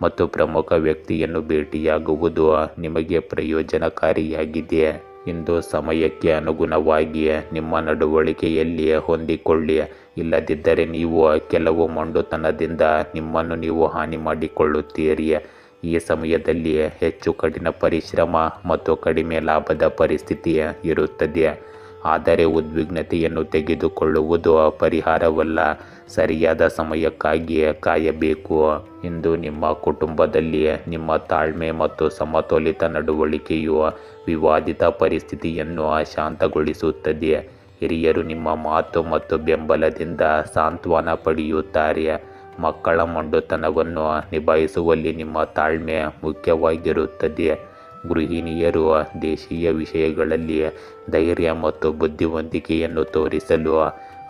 ಮತ್ತು ಪ್ರಮುಖ ವ್ಯಕ್ತಿಯನ್ನು ಭೇಟಿಯಾಗುವುದು ನಿಮಗೆ ಪ್ರಯೋಜನಕಾರಿಯಾಗಿದೆ. ಇಂದು ಸಮಯಕ್ಕೆ ಅನುಗುಣವಾಗಿ ನಿಮ್ಮ ನಡವಳಿಕೆಯಲ್ಲಿ ಹೊಂದಿಕೊಳ್ಳಿ. ಇಲ್ಲದಿದ್ದರೆ ನೀವು ಕೆಲವು ಮೊಂಡುತನದಿಂದ ನಿಮ್ಮನ್ನು ನೀವು ಹಾನಿ ಮಾಡಿಕೊಳ್ಳುತ್ತೀರಿ. ಈ ಸಮಯದಲ್ಲಿ ಹೆಚ್ಚು ಕಠಿಣ ಪರಿಶ್ರಮ ಮತ್ತು ಕಡಿಮೆ ಲಾಭದ ಪರಿಸ್ಥಿತಿ ಇರುತ್ತದೆ. ಆದರೆ ಉದ್ವಿಗ್ನತೆಯನ್ನು ತೆಗೆದುಕೊಳ್ಳುವುದು ಪರಿಹಾರವಲ್ಲ. ಸರಿಯಾದ ಸಮಯಕ್ಕಾಗಿ ಕಾಯಬೇಕು. ಇಂದು ನಿಮ್ಮ ಕುಟುಂಬದಲ್ಲಿ ನಿಮ್ಮ ತಾಳ್ಮೆ ಮತ್ತು ಸಮತೋಲಿತ ನಡವಳಿಕೆಯು ವಿವಾದಿತ ಪರಿಸ್ಥಿತಿಯನ್ನು ಶಾಂತಗೊಳಿಸುತ್ತದೆ. ಹಿರಿಯರು ನಿಮ್ಮ ಮಾತು ಮತ್ತು ಬೆಂಬಲದಿಂದ ಸಾಂತ್ವನ ಪಡೆಯುತ್ತಾರೆ. ಮಕ್ಕಳ ಮೊಂಡುತನವನ್ನು ನಿಭಾಯಿಸುವಲ್ಲಿ ನಿಮ್ಮ ತಾಳ್ಮೆ ಮುಖ್ಯವಾಗಿರುತ್ತದೆ. ಗೃಹಿಣಿಯರು ದೇಶೀಯ ವಿಷಯಗಳಲ್ಲಿ ಧೈರ್ಯ ಮತ್ತು ಬುದ್ಧಿವಂತಿಕೆಯನ್ನು ತೋರಿಸಲು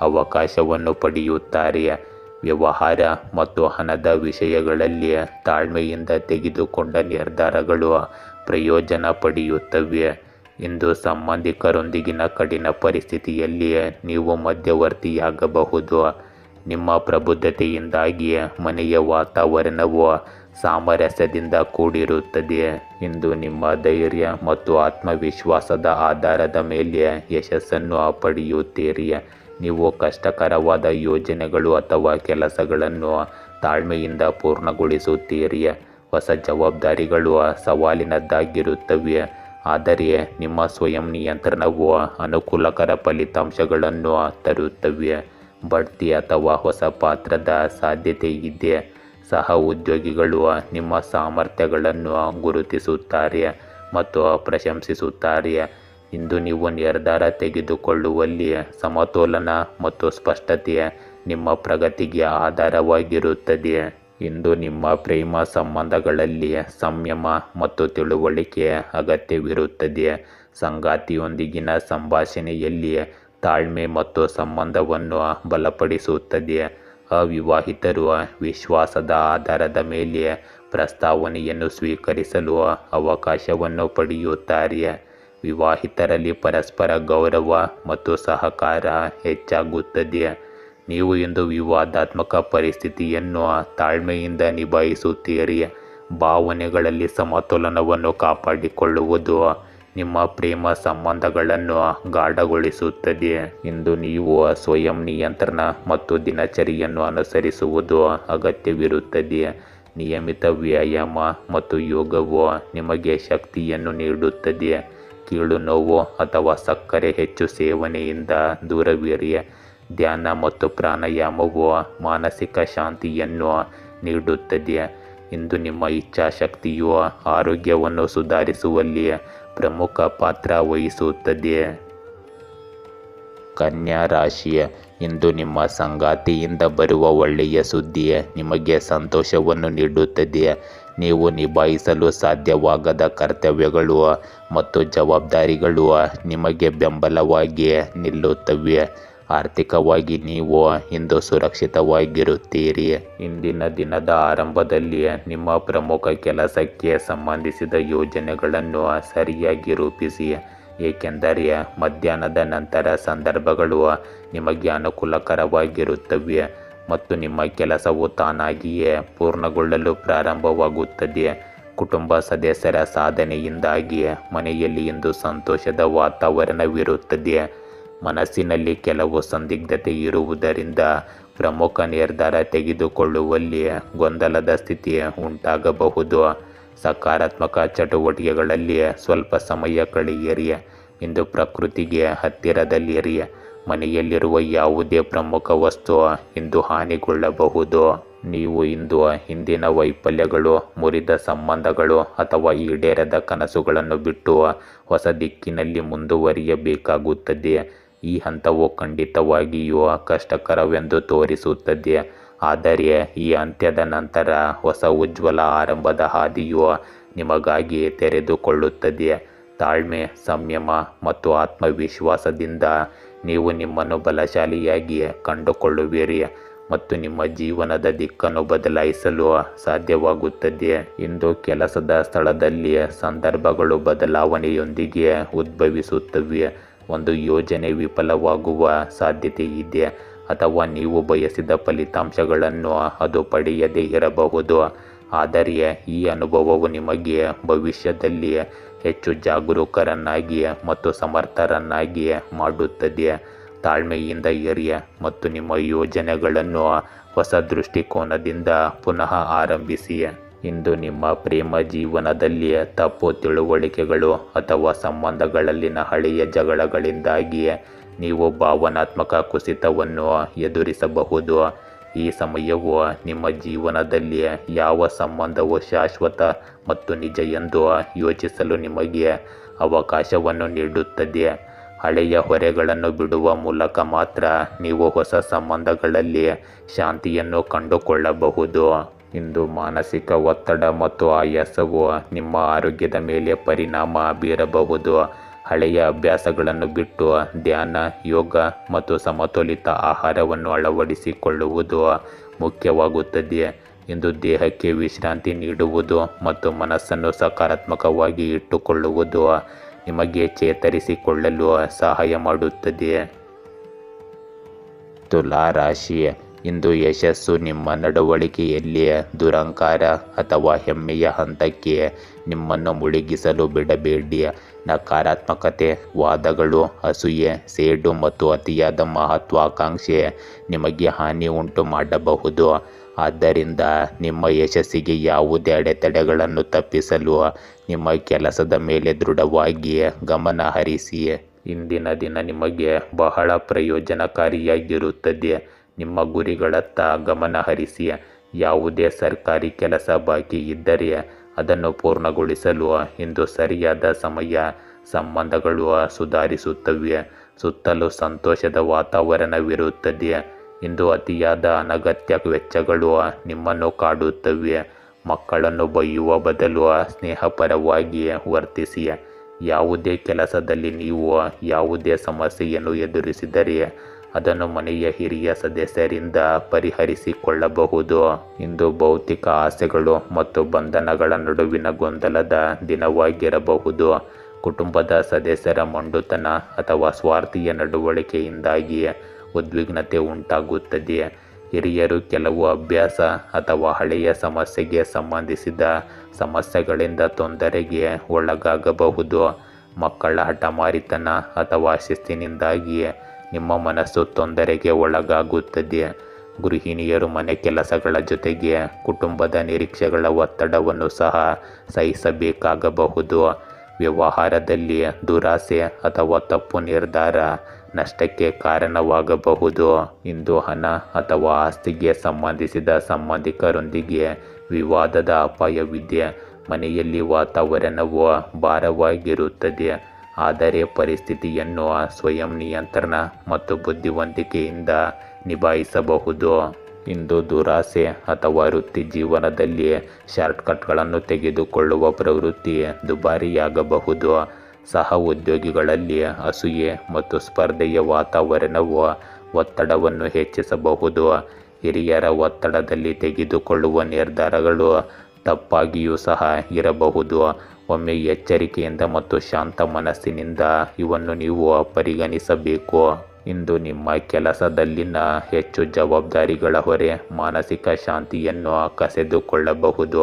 ಅವಕಾಶವನ್ನು ಪಡೆಯುತ್ತಾರೆ. ವ್ಯವಹಾರ ಮತ್ತು ಹಣದ ವಿಷಯಗಳಲ್ಲಿ ತಾಳ್ಮೆಯಿಂದ ತೆಗೆದುಕೊಂಡ ನಿರ್ಧಾರಗಳು ಪ್ರಯೋಜನ ಪಡೆಯುತ್ತವೆ. ಇಂದು ಸಂಬಂಧಿಕರೊಂದಿಗಿನ ಕಠಿಣ ಪರಿಸ್ಥಿತಿಯಲ್ಲಿ ನೀವು ಮಧ್ಯವರ್ತಿಯಾಗಬಹುದು. ನಿಮ್ಮ ಪ್ರಬುದ್ಧತೆಯಿಂದಾಗಿ ಮನೆಯ ವಾತಾವರಣವು ಸಾಮರಸ್ಯದಿಂದ ಕೂಡಿರುತ್ತದೆ. ಇಂದು ನಿಮ್ಮ ಧೈರ್ಯ ಮತ್ತು ಆತ್ಮವಿಶ್ವಾಸದ ಆಧಾರದ ಮೇಲೆ ಯಶಸ್ಸನ್ನು ಪಡೆಯುತ್ತೀರಿ. ನೀವು ಕಷ್ಟಕರವಾದ ಯೋಜನೆಗಳು ಅಥವಾ ಕೆಲಸಗಳನ್ನು ತಾಳ್ಮೆಯಿಂದ ಪೂರ್ಣಗೊಳಿಸುತ್ತೀರಿ. ಹೊಸ ಜವಾಬ್ದಾರಿಗಳು ಸವಾಲಿನದ್ದಾಗಿರುತ್ತವೆ, ಆದರೆ ನಿಮ್ಮ ಸ್ವಯಂ ನಿಯಂತ್ರಣವು ಅನುಕೂಲಕರ ಫಲಿತಾಂಶಗಳನ್ನು ತರುತ್ತವೆ. ಬಡ್ತಿ ಅಥವಾ ಹೊಸ ಪಾತ್ರದ ಸಾಧ್ಯತೆ ಇದೆ. ಸಹ ಉದ್ಯೋಗಿಗಳು ನಿಮ್ಮ ಸಾಮರ್ಥ್ಯಗಳನ್ನು ಗುರುತಿಸುತ್ತಾರೆ ಮತ್ತು ಪ್ರಶಂಸಿಸುತ್ತಾರೆ. ಇಂದು ನೀವು ನಿರ್ಧಾರ ತೆಗೆದುಕೊಳ್ಳುವಲ್ಲಿ ಸಮತೋಲನ ಮತ್ತು ಸ್ಪಷ್ಟತೆ ನಿಮ್ಮ ಪ್ರಗತಿಗೆ ಆಧಾರವಾಗಿರುತ್ತದೆ. ಇಂದು ನಿಮ್ಮ ಪ್ರೇಮ ಸಂಬಂಧಗಳಲ್ಲಿ ಸಂಯಮ ಮತ್ತು ತಿಳುವಳಿಕೆ ಅಗತ್ಯವಿರುತ್ತದೆ. ಸಂಗಾತಿಯೊಂದಿಗಿನ ಸಂಭಾಷಣೆಯಲ್ಲಿ ತಾಳ್ಮೆ ಮತ್ತು ಸಂಬಂಧವನ್ನು ಬಲಪಡಿಸುತ್ತದೆ. ಅವಿವಾಹಿತರು ವಿಶ್ವಾಸದ ಆಧಾರದ ಮೇಲೆ ಪ್ರಸ್ತಾವನೆಯನ್ನು ಸ್ವೀಕರಿಸಲು ಅವಕಾಶವನ್ನು ಪಡೆಯುತ್ತಾರೆ. ವಿವಾಹಿತರಲ್ಲಿ ಪರಸ್ಪರ ಗೌರವ ಮತ್ತು ಸಹಕಾರ ಹೆಚ್ಚಾಗುತ್ತದೆ. ನೀವು ಇಂದು ವಿವಾದಾತ್ಮಕ ಪರಿಸ್ಥಿತಿಯನ್ನು ತಾಳ್ಮೆಯಿಂದ ನಿಭಾಯಿಸುತ್ತೀರಿ. ಭಾವನೆಗಳಲ್ಲಿ ಸಮತೋಲನವನ್ನು ಕಾಪಾಡಿಕೊಳ್ಳುವುದು ನಿಮ್ಮ ಪ್ರೇಮ ಸಂಬಂಧಗಳನ್ನು ಗಾಢಗೊಳಿಸುತ್ತದೆ. ಇಂದು ನೀವು ಸ್ವಯಂ ನಿಯಂತ್ರಣ ಮತ್ತು ದಿನಚರಿಯನ್ನು ಅನುಸರಿಸುವುದು ಅಗತ್ಯವಿರುತ್ತದೆ. ನಿಯಮಿತ ವ್ಯಾಯಾಮ ಮತ್ತು ಯೋಗವು ನಿಮಗೆ ಶಕ್ತಿಯನ್ನು ನೀಡುತ್ತದೆ. ಕೀಲು ನೋವು ಅಥವಾ ಸಕ್ಕರೆ ಹೆಚ್ಚು ಸೇವನೆಯಿಂದ ದೂರವಿರಿ. ಧ್ಯಾನ ಮತ್ತು ಪ್ರಾಣಾಯಾಮವು ಮಾನಸಿಕ ಶಾಂತಿಯನ್ನು ನೀಡುತ್ತದೆ. ಇಂದು ನಿಮ್ಮ ಇಚ್ಛಾಶಕ್ತಿಯು ಆರೋಗ್ಯವನ್ನು ಸುಧಾರಿಸುವಲ್ಲಿ ಪ್ರಮುಖ ಪಾತ್ರ ವಹಿಸುತ್ತದೆ. ಕನ್ಯಾ ರಾಶಿ, ಇಂದು ನಿಮ್ಮ ಸಂಗಾತಿಯಿಂದ ಬರುವ ಒಳ್ಳೆಯ ಸುದ್ದಿ ನಿಮಗೆ ಸಂತೋಷವನ್ನು ನೀಡುತ್ತದೆ. ನೀವು ನಿಭಾಯಿಸಲು ಸಾಧ್ಯವಾಗದ ಕರ್ತವ್ಯಗಳು ಮತ್ತು ಜವಾಬ್ದಾರಿಗಳು ನಿಮಗೆ ಬೆಂಬಲವಾಗಿ ನಿಲ್ಲುತ್ತವೆ. ಆರ್ಥಿಕವಾಗಿ ನೀವು ಇಂದು ಸುರಕ್ಷಿತವಾಗಿರುತ್ತೀರಿ. ಇಂದಿನ ದಿನದ ಆರಂಭದಲ್ಲಿ ನಿಮ್ಮ ಪ್ರಮುಖ ಕೆಲಸಕ್ಕೆ ಸಂಬಂಧಿಸಿದ ಯೋಜನೆಗಳನ್ನು ಸರಿಯಾಗಿ ರೂಪಿಸಿ, ಏಕೆಂದರೆ ಮಧ್ಯಾಹ್ನದ ನಂತರ ಸಂದರ್ಭಗಳು ನಿಮಗೆ ಅನುಕೂಲಕರವಾಗಿರುತ್ತವೆ. ಮತ್ತು ನಿಮ್ಮ ಕೆಲಸವು ತಾನಾಗಿಯೇ ಪೂರ್ಣಗೊಳ್ಳಲು ಪ್ರಾರಂಭವಾಗುತ್ತದೆ. ಕುಟುಂಬ ಸದಸ್ಯರ ಸಾಧನೆಯಿಂದಾಗಿ ಮನೆಯಲ್ಲಿ ಇಂದು ಸಂತೋಷದ ವಾತಾವರಣವಿರುತ್ತದೆ. ಮನಸ್ಸಿನಲ್ಲಿ ಕೆಲವು ಸಂದಿಗ್ಧತೆ ಇರುವುದರಿಂದ ಪ್ರಮುಖ ನಿರ್ಧಾರ ತೆಗೆದುಕೊಳ್ಳುವಲ್ಲಿ ಗೊಂದಲದ ಸ್ಥಿತಿ ಉಂಟಾಗಬಹುದು. ಸಕಾರಾತ್ಮಕ ಚಟುವಟಿಕೆಗಳಲ್ಲಿ ಸ್ವಲ್ಪ ಸಮಯ ಕಳೆಯಿರಿ. ಇಂದು ಪ್ರಕೃತಿಗೆ ಹತ್ತಿರದಲ್ಲಿರಿ. ಮನೆಯಲ್ಲಿರುವ ಯಾವುದೇ ಪ್ರಮುಖ ವಸ್ತು ಇಂದು ಹಾನಿಗೊಳ್ಳಬಹುದು. ನೀವು ಇಂದು ಹಿಂದಿನ ವೈಫಲ್ಯಗಳು, ಮುರಿದ ಸಂಬಂಧಗಳು ಅಥವಾ ಈಡೇರದ ಕನಸುಗಳನ್ನು ಬಿಟ್ಟು ಹೊಸ ದಿಕ್ಕಿನಲ್ಲಿ ಮುಂದುವರಿಯಬೇಕಾಗುತ್ತದೆ. ಈ ಹಂತವು ಖಂಡಿತವಾಗಿಯೂ ಕಷ್ಟಕರವೆಂದು ತೋರಿಸುತ್ತದೆ, ಆದರೆ ಈ ಅಂತ್ಯದ ನಂತರ ಹೊಸ ಉಜ್ವಲ ಆರಂಭದ ಹಾದಿಯು ನಿಮಗಾಗಿ ತೆರೆದುಕೊಳ್ಳುತ್ತದೆ. ತಾಳ್ಮೆ, ಸಂಯಮ ಮತ್ತು ಆತ್ಮವಿಶ್ವಾಸದಿಂದ ನೀವು ನಿಮ್ಮನ್ನು ಬಲಶಾಲಿಯಾಗಿ ಕಂಡುಕೊಳ್ಳುವಿರಿ ಮತ್ತು ನಿಮ್ಮ ಜೀವನದ ದಿಕ್ಕನ್ನು ಬದಲಾಯಿಸಲು ಸಾಧ್ಯವಾಗುತ್ತದೆ. ಇಂದು ಕೆಲಸದ ಸ್ಥಳದಲ್ಲಿ ಸಂದರ್ಭಗಳು ಬದಲಾವಣೆಯೊಂದಿಗೆ ಉದ್ಭವಿಸುತ್ತವೆ. ಒಂದು ಯೋಜನೆ ವಿಫಲವಾಗುವ ಸಾಧ್ಯತೆ ಇದೆ ಅಥವಾ ನೀವು ಬಯಸಿದ ಫಲಿತಾಂಶಗಳನ್ನು ಅದು ಪಡೆಯದೇ ಇರಬಹುದು. ಆದರೆ ಈ ಅನುಭವವು ನಿಮಗೆ ಭವಿಷ್ಯದಲ್ಲಿ ಹೆಚ್ಚು ಜಾಗರೂಕರನ್ನಾಗಿ ಮತ್ತು ಸಮರ್ಥರನ್ನಾಗಿ ಮಾಡುತ್ತದೆ. ತಾಳ್ಮೆಯಿಂದ ಇರಿ ಮತ್ತು ನಿಮ್ಮ ಯೋಜನೆಗಳನ್ನು ಹೊಸ ದೃಷ್ಟಿಕೋನದಿಂದ ಪುನಃ ಆರಂಭಿಸಿ. ಇಂದು ನಿಮ್ಮ ಪ್ರೇಮ ಜೀವನದಲ್ಲಿ ತಪ್ಪು ತಿಳುವಳಿಕೆಗಳು ಅಥವಾ ಸಂಬಂಧಗಳಲ್ಲಿನ ಹಳೆಯ ಜಗಳಗಳಿಂದಾಗಿ ನೀವು ಭಾವನಾತ್ಮಕ ಕುಸಿತವನ್ನು ಎದುರಿಸಬಹುದು. ಈ ಸಮಯವು ನಿಮ್ಮ ಜೀವನದಲ್ಲಿ ಯಾವ ಸಂಬಂಧವು ಶಾಶ್ವತ ಮತ್ತು ನಿಜ ಎಂದು ಯೋಚಿಸಲು ನಿಮಗೆ ಅವಕಾಶವನ್ನು ನೀಡುತ್ತದೆ. ಹಳೆಯ ಹೊರೆಗಳನ್ನು ಬಿಡುವ ಮೂಲಕ ಮಾತ್ರ ನೀವು ಹೊಸ ಸಂಬಂಧಗಳಲ್ಲಿ ಶಾಂತಿಯನ್ನು ಕಂಡುಕೊಳ್ಳಬಹುದು. ಇಂದು ಮಾನಸಿಕ ಒತ್ತಡ ಮತ್ತು ಆಯಾಸವು ನಿಮ್ಮ ಆರೋಗ್ಯದ ಮೇಲೆ ಪರಿಣಾಮ ಬೀರಬಹುದು. ಹಳೆಯ ಅಭ್ಯಾಸಗಳನ್ನು ಬಿಟ್ಟು ಧ್ಯಾನ, ಯೋಗ ಮತ್ತು ಸಮತೋಲಿತ ಆಹಾರವನ್ನು ಅಳವಡಿಸಿಕೊಳ್ಳುವುದು ಮುಖ್ಯವಾಗುತ್ತದೆ. ಇಂದು ದೇಹಕ್ಕೆ ವಿಶ್ರಾಂತಿ ನೀಡುವುದು ಮತ್ತು ಮನಸ್ಸನ್ನು ಸಕಾರಾತ್ಮಕವಾಗಿ ಇಟ್ಟುಕೊಳ್ಳುವುದು ನಿಮಗೆ ಚೇತರಿಸಿಕೊಳ್ಳಲು ಸಹಾಯ ಮಾಡುತ್ತದೆ. ತುಲಾ ರಾಶಿ, ಇಂದು ಯಶಸ್ಸು ನಿಮ್ಮ ನಡವಳಿಕೆಯಲ್ಲಿ ದುರಹಂಕಾರ ಅಥವಾ ಹೆಮ್ಮೆಯ ಹಂತಕ್ಕೆ ನಿಮ್ಮನ್ನು ಮುಳುಗಿಸಲು ಬಿಡಬೇಡಿ. ನಕಾರಾತ್ಮಕತೆ, ವಾದಗಳು, ಅಸೂಯೆ, ಸೇಡು ಮತ್ತು ಅತಿಯಾದ ಮಹತ್ವಾಕಾಂಕ್ಷೆ ನಿಮಗೆ ಹಾನಿ ಉಂಟು ಮಾಡಬಹುದು. ಆದ್ದರಿಂದ ನಿಮ್ಮ ಯಶಸ್ಸಿಗೆ ಯಾವುದೇ ಅಡೆತಡೆಗಳನ್ನು ತಪ್ಪಿಸಲು ನಿಮ್ಮ ಕೆಲಸದ ಮೇಲೆ ದೃಢವಾಗಿ ಗಮನ ಹರಿಸಿ. ಇಂದಿನ ದಿನ ನಿಮಗೆ ಬಹಳ ಪ್ರಯೋಜನಕಾರಿಯಾಗಿರುತ್ತದೆ. ನಿಮ್ಮ ಗುರಿಗಳತ್ತ ಗಮನ ಹರಿಸಿ. ಯಾವುದೇ ಸರ್ಕಾರಿ ಕೆಲಸ ಬಾಕಿ ಇದ್ದರೆ ಅದನ್ನು ಪೂರ್ಣಗೊಳಿಸಲು ಇಂದು ಸರಿಯಾದ ಸಮಯ. ಸಂಬಂಧಗಳು ಸುಧಾರಿಸುತ್ತವೆ. ಸುತ್ತಲೂ ಸಂತೋಷದ ವಾತಾವರಣವಿರುತ್ತದೆ. ಇಂದು ಅತಿಯಾದ ಅನಗತ್ಯ ವೆಚ್ಚಗಳು ನಿಮ್ಮನ್ನು ಕಾಡುತ್ತವೆ. ಮಕ್ಕಳನ್ನು ಬೈಯುವ ಬದಲು ಸ್ನೇಹಪರವಾಗಿ ವರ್ತಿಸಿ. ಯಾವುದೇ ಕೆಲಸದಲ್ಲಿ ನೀವು ಯಾವುದೇ ಸಮಸ್ಯೆಯನ್ನು ಎದುರಿಸಿದರೆ ಅದನ್ನು ಮನೆಯ ಹಿರಿಯ ಸದಸ್ಯರಿಂದ ಪರಿಹರಿಸಿಕೊಳ್ಳಬಹುದು. ಇಂದು ಭೌತಿಕ ಆಸೆಗಳು ಮತ್ತು ಬಂಧನಗಳ ನಡುವಿನ ಗೊಂದಲದ ದಿನವಾಗಿರಬಹುದು. ಕುಟುಂಬದ ಸದಸ್ಯರ ಮೊಂಡುತನ ಅಥವಾ ಸ್ವಾರ್ಥೀಯ ನಡವಳಿಕೆಯಿಂದಾಗಿ ಉದ್ವಿಗ್ನತೆ ಉಂಟಾಗುತ್ತದೆ. ಹಿರಿಯರು ಕೆಲವು ಅಭ್ಯಾಸ ಅಥವಾ ಹಳೆಯ ಸಮಸ್ಯೆಗೆ ಸಂಬಂಧಿಸಿದ ಸಮಸ್ಯೆಗಳಿಂದ ತೊಂದರೆಗೆ ಒಳಗಾಗಬಹುದು. ಮಕ್ಕಳ ಹಠಮಾರಿತನ ಅಥವಾ ಶಿಸ್ತಿನಿಂದಾಗಿ ನಿಮ್ಮ ಮನಸ್ಸು ತೊಂದರೆಗೆ ಒಳಗಾಗುತ್ತದೆ. ಗೃಹಿಣಿಯರು ಮನೆ ಕೆಲಸಗಳ ಜೊತೆಗೆ ಕುಟುಂಬದ ನಿರೀಕ್ಷೆಗಳ ಒತ್ತಡವನ್ನು ಸಹ ಸಹಿಸಬೇಕಾಗಬಹುದು. ವ್ಯವಹಾರದಲ್ಲಿ ದುರಾಸೆ ಅಥವಾ ತಪ್ಪು ನಿರ್ಧಾರ ನಷ್ಟಕ್ಕೆ ಕಾರಣವಾಗಬಹುದು. ಇಂದು ಹಣ ಅಥವಾ ಆಸ್ತಿಗೆ ಸಂಬಂಧಿಸಿದ ಸಂಬಂಧಿಕರೊಂದಿಗೆ ವಿವಾದದ ಅಪಾಯವಿದೆ. ಮನೆಯಲ್ಲಿ ವಾತಾವರಣವು ಭಾರವಾಗಿರುತ್ತದೆ, ಆದರೆ ಪರಿಸ್ಥಿತಿಯನ್ನು ಸ್ವಯಂ ನಿಯಂತ್ರಣ ಮತ್ತು ಬುದ್ಧಿವಂತಿಕೆಯಿಂದ ನಿಭಾಯಿಸಬಹುದು. ಇಂದು ದುರಾಸೆ ಅಥವಾ ವೃತ್ತಿ ಜೀವನದಲ್ಲಿ ಶಾರ್ಟ್ಕಟ್ಗಳನ್ನು ತೆಗೆದುಕೊಳ್ಳುವ ಪ್ರವೃತ್ತಿ ದುಬಾರಿಯಾಗಬಹುದು. ಸಹ ಉದ್ಯೋಗಿಗಳಲ್ಲಿ ಅಸೂಯೆ ಮತ್ತು ಸ್ಪರ್ಧೆಯ ವಾತಾವರಣವು ಒತ್ತಡವನ್ನು ಹೆಚ್ಚಿಸಬಹುದು. ಹಿರಿಯರ ಒತ್ತಡದಲ್ಲಿ ತೆಗೆದುಕೊಳ್ಳುವ ನಿರ್ಧಾರಗಳು ತಪ್ಪಾಗಿಯೂ ಸಹ ಇರಬಹುದು. ಒಮ್ಮೆ ಎಚ್ಚರಿಕೆಯಿಂದ ಮತ್ತು ಶಾಂತ ಮನಸ್ಸಿನಿಂದ ಇವನ್ನು ನೀವು ಪರಿಗಣಿಸಬೇಕು. ಇಂದು ನಿಮ್ಮ ಕೆಲಸದಲ್ಲಿನ ಹೆಚ್ಚು ಜವಾಬ್ದಾರಿಗಳ ಹೊರೆ ಮಾನಸಿಕ ಶಾಂತಿಯನ್ನು ಕಸಿದುಕೊಳ್ಳಬಹುದು.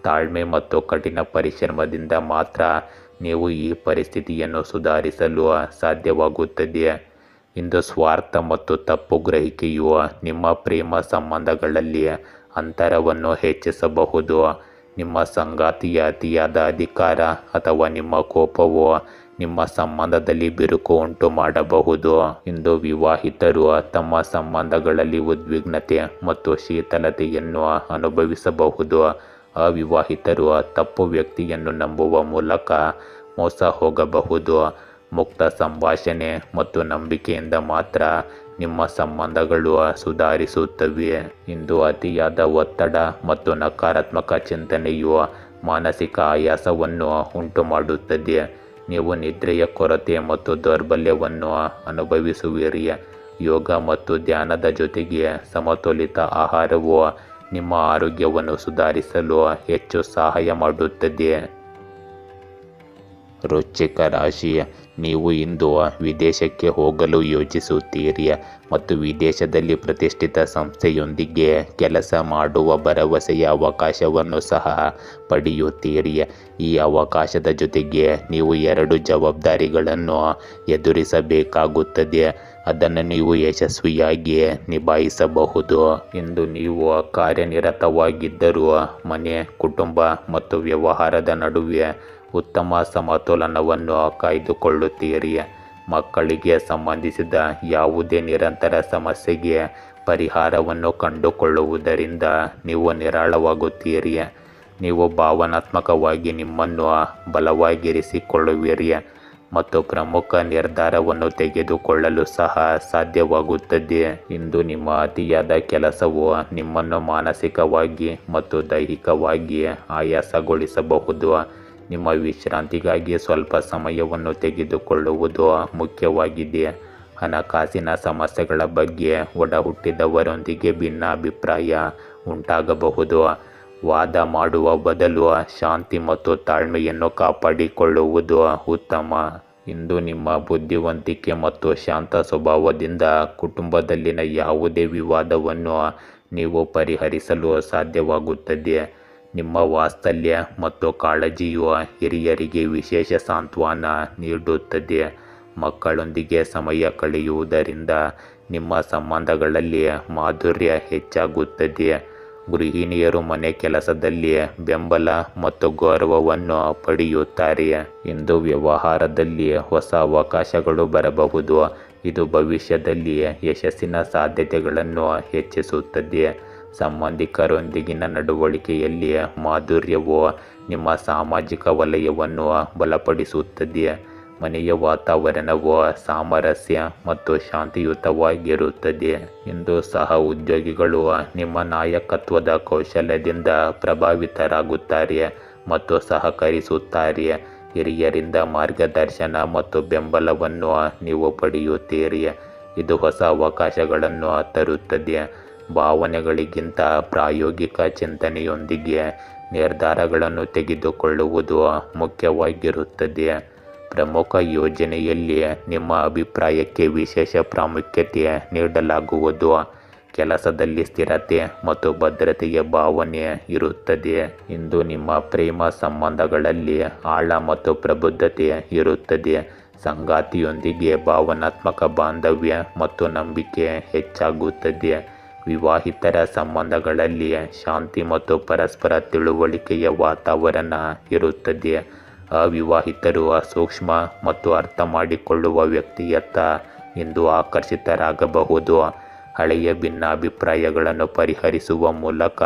ತಾಳ್ಮೆ ಮತ್ತು ಕಠಿಣ ಪರಿಶ್ರಮದಿಂದ ಮಾತ್ರ ನೀವು ಈ ಪರಿಸ್ಥಿತಿಯನ್ನು ಸುಧಾರಿಸಲು ಸಾಧ್ಯವಾಗುತ್ತದೆ. ಇಂದು ಸ್ವಾರ್ಥ ಮತ್ತು ತಪ್ಪು ಗ್ರಹಿಕೆಯು ನಿಮ್ಮ ಪ್ರೇಮ ಸಂಬಂಧಗಳಲ್ಲಿ ಅಂತರವನ್ನು ಹೆಚ್ಚಿಸಬಹುದು. ನಿಮ್ಮ ಸಂಗಾತಿಯ ಅತಿಯಾದ ಅಧಿಕಾರ ಅಥವಾ ನಿಮ್ಮ ಕೋಪವು ನಿಮ್ಮ ಸಂಬಂಧದಲ್ಲಿ ಬಿರುಕು ಉಂಟು ಮಾಡಬಹುದು. ಇಂದು ವಿವಾಹಿತರು ತಮ್ಮ ಸಂಬಂಧಗಳಲ್ಲಿ ಉದ್ವಿಗ್ನತೆ ಮತ್ತು ಶೀತಲತೆಯನ್ನು ಅನುಭವಿಸಬಹುದು. ಅವಿವಾಹಿತರು ತಪ್ಪು ವ್ಯಕ್ತಿಯನ್ನು ನಂಬುವ ಮೂಲಕ ಮೋಸ ಹೋಗಬಹುದು. ಮುಕ್ತ ಸಂಭಾಷಣೆ ಮತ್ತು ನಂಬಿಕೆಯಿಂದ ಮಾತ್ರ ನಿಮ್ಮ ಸಂಬಂಧಗಳು ಸುಧಾರಿಸುತ್ತವೆ. ಇಂದು ಅತಿಯಾದ ಒತ್ತಡ ಮತ್ತು ನಕಾರಾತ್ಮಕ ಚಿಂತನೆಯು ಮಾನಸಿಕ ಆಯಾಸವನ್ನು ಉಂಟುಮಾಡುತ್ತದೆ. ನೀವು ನಿದ್ರೆಯ ಕೊರತೆ ಮತ್ತು ದೌರ್ಬಲ್ಯವನ್ನು ಅನುಭವಿಸುವಿರಿ. ಯೋಗ ಮತ್ತು ಧ್ಯಾನದ ಜೊತೆಗೆ ಸಮತೋಲಿತ ಆಹಾರವು ನಿಮ್ಮ ಆರೋಗ್ಯವನ್ನು ಸುಧಾರಿಸಲು ಹೆಚ್ಚು ಸಹಾಯ ಮಾಡುತ್ತದೆ. ವೃಶ್ಚಿಕ ರಾಶಿ, ನೀವು ಇಂದು ವಿದೇಶಕ್ಕೆ ಹೋಗಲು ಯೋಚಿಸುತ್ತೀರಿ ಮತ್ತು ವಿದೇಶದಲ್ಲಿ ಪ್ರತಿಷ್ಠಿತ ಸಂಸ್ಥೆಯೊಂದಿಗೆ ಕೆಲಸ ಮಾಡುವ ಭರವಸೆಯ ಅವಕಾಶವನ್ನು ಸಹ ಪಡೆಯುತ್ತೀರಿ. ಈ ಅವಕಾಶದ ಜೊತೆಗೆ ನೀವು 2 ಜವಾಬ್ದಾರಿಗಳನ್ನು ಎದುರಿಸಬೇಕಾಗುತ್ತದೆ. ಅದನ್ನು ನೀವು ಯಶಸ್ವಿಯಾಗಿ ನಿಭಾಯಿಸಬಹುದು. ಇಂದು ನೀವು ಕಾರ್ಯನಿರತವಾಗಿದ್ದರೂ ಮನೆ, ಕುಟುಂಬ ಮತ್ತು ವ್ಯವಹಾರದ ನಡುವೆ ಉತ್ತಮ ಸಮತೋಲನವನ್ನು ಕಾಯ್ದುಕೊಳ್ಳುತ್ತೀರಿ. ಮಕ್ಕಳಿಗೆ ಸಂಬಂಧಿಸಿದ ಯಾವುದೇ ನಿರಂತರ ಸಮಸ್ಯೆಗೆ ಪರಿಹಾರವನ್ನು ಕಂಡುಕೊಳ್ಳುವುದರಿಂದ ನೀವು ನಿರಾಳವಾಗುತ್ತೀರಿ. ನೀವು ಭಾವನಾತ್ಮಕವಾಗಿ ನಿಮ್ಮನ್ನು ಬಲವಾಗಿರಿಸಿಕೊಳ್ಳುವಿರಿ ಮತ್ತು ಪ್ರಮುಖ ನಿರ್ಧಾರವನ್ನು ತೆಗೆದುಕೊಳ್ಳಲು ಸಹ ಸಾಧ್ಯವಾಗುತ್ತದೆ. ಇಂದು ನಿಮ್ಮ ಅತಿಯಾದ ಕೆಲಸವು ನಿಮ್ಮನ್ನು ಮಾನಸಿಕವಾಗಿ ಮತ್ತು ದೈಹಿಕವಾಗಿ ಆಯಾಸಗೊಳಿಸಬಹುದು. ನಿಮ್ಮ ವಿಶ್ರಾಂತಿಗಾಗಿ ಸ್ವಲ್ಪ ಸಮಯವನ್ನು ತೆಗೆದುಕೊಳ್ಳುವುದು ಮುಖ್ಯವಾಗಿದೆ. ಹಣಕಾಸಿನ ಸಮಸ್ಯೆಗಳ ಬಗ್ಗೆ ಒಡಹುಟ್ಟಿದವರೊಂದಿಗೆ ಭಿನ್ನಾಭಿಪ್ರಾಯ ಉಂಟಾಗಬಹುದು. ವಾದ ಮಾಡುವ ಬದಲು ಶಾಂತಿ ಮತ್ತು ತಾಳ್ಮೆಯನ್ನು ಕಾಪಾಡಿಕೊಳ್ಳುವುದು ಉತ್ತಮ. ಇಂದು ನಿಮ್ಮ ಬುದ್ಧಿವಂತಿಕೆ ಮತ್ತು ಶಾಂತ ಸ್ವಭಾವದಿಂದ ಕುಟುಂಬದಲ್ಲಿನ ಯಾವುದೇ ವಿವಾದವನ್ನು ನೀವು ಪರಿಹರಿಸಲು ಸಾಧ್ಯವಾಗುತ್ತದೆ. ನಿಮ್ಮ ವಾತ್ಸಲ್ಯ ಮತ್ತು ಕಾಳಜಿಯು ಹಿರಿಯರಿಗೆ ವಿಶೇಷ ಸಾಂತ್ವನ ನೀಡುತ್ತದೆ. ಮಕ್ಕಳೊಂದಿಗೆ ಸಮಯ ಕಳೆಯುವುದರಿಂದ ನಿಮ್ಮ ಸಂಬಂಧಗಳಲ್ಲಿ ಮಾಧುರ್ಯ ಹೆಚ್ಚಾಗುತ್ತದೆ. ಗೃಹಿಣಿಯರು ಮನೆ ಕೆಲಸದಲ್ಲಿ ಬೆಂಬಲ ಮತ್ತು ಗೌರವವನ್ನು ಪಡೆಯುತ್ತಾರೆ. ಇಂದು ವ್ಯವಹಾರದಲ್ಲಿ ಹೊಸ ಅವಕಾಶಗಳು ಬರಬಹುದು. ಇದು ಭವಿಷ್ಯದಲ್ಲಿ ಯಶಸ್ಸಿನ ಸಾಧ್ಯತೆಗಳನ್ನು ಹೆಚ್ಚಿಸುತ್ತದೆ. ಸಂಬಂಧಿಕರೊಂದಿಗಿನ ನಡವಳಿಕೆಯಲ್ಲಿ ಮಾಧುರ್ಯವು ನಿಮ್ಮ ಸಾಮಾಜಿಕ ವಲಯವನ್ನು ಬಲಪಡಿಸುತ್ತದೆ. ಮನೆಯ ವಾತಾವರಣವು ಸಾಮರಸ್ಯ ಮತ್ತು ಶಾಂತಿಯುತವಾಗಿರುತ್ತದೆ. ಇಂದು ಸಹ ಉದ್ಯೋಗಿಗಳು ನಿಮ್ಮ ನಾಯಕತ್ವದ ಕೌಶಲ್ಯದಿಂದ ಪ್ರಭಾವಿತರಾಗುತ್ತಾರೆ ಮತ್ತು ಸಹಕರಿಸುತ್ತಾರೆ. ಹಿರಿಯರಿಂದ ಮಾರ್ಗದರ್ಶನ ಮತ್ತು ಬೆಂಬಲವನ್ನು ನೀವು ಪಡೆಯುತ್ತೀರಿ. ಇದು ಹೊಸ ಅವಕಾಶಗಳನ್ನು ತರುತ್ತದೆ. ಭಾವನೆಗಳಿಗಿಂತ ಪ್ರಾಯೋಗಿಕ ಚಿಂತನೆಯೊಂದಿಗೆ ನಿರ್ಧಾರಗಳನ್ನು ತೆಗೆದುಕೊಳ್ಳುವುದು ಮುಖ್ಯವಾಗಿರುತ್ತದೆ. ಪ್ರಮುಖ ಯೋಜನೆಯಲ್ಲಿ ನಿಮ್ಮ ಅಭಿಪ್ರಾಯಕ್ಕೆ ವಿಶೇಷ ಪ್ರಾಮುಖ್ಯತೆ ನೀಡಲಾಗುವುದು. ಕೆಲಸದಲ್ಲಿ ಸ್ಥಿರತೆ ಮತ್ತು ಭದ್ರತೆಯ ಭಾವನೆ ಇರುತ್ತದೆ. ಇಂದು ನಿಮ್ಮ ಪ್ರೇಮ ಸಂಬಂಧಗಳಲ್ಲಿ ಆಳ ಮತ್ತು ಪ್ರಬುದ್ಧತೆ ಇರುತ್ತದೆ. ಸಂಗಾತಿಯೊಂದಿಗೆ ಭಾವನಾತ್ಮಕ ಬಾಂಧವ್ಯ ಮತ್ತು ನಂಬಿಕೆ ಹೆಚ್ಚಾಗುತ್ತದೆ. ವಿವಾಹಿತರ ಸಂಬಂಧಗಳಲ್ಲಿ ಶಾಂತಿ ಮತ್ತು ಪರಸ್ಪರ ತಿಳುವಳಿಕೆಯ ವಾತಾವರಣ ಇರುತ್ತದೆ. ಅವಿವಾಹಿತರು ಸೂಕ್ಷ್ಮ ಮತ್ತು ಅರ್ಥ ಮಾಡಿಕೊಳ್ಳುವ ವ್ಯಕ್ತಿಯತ್ತ ಇಂದು ಆಕರ್ಷಿತರಾಗಬಹುದು. ಹಳೆಯ ಭಿನ್ನಾಭಿಪ್ರಾಯಗಳನ್ನು ಪರಿಹರಿಸುವ ಮೂಲಕ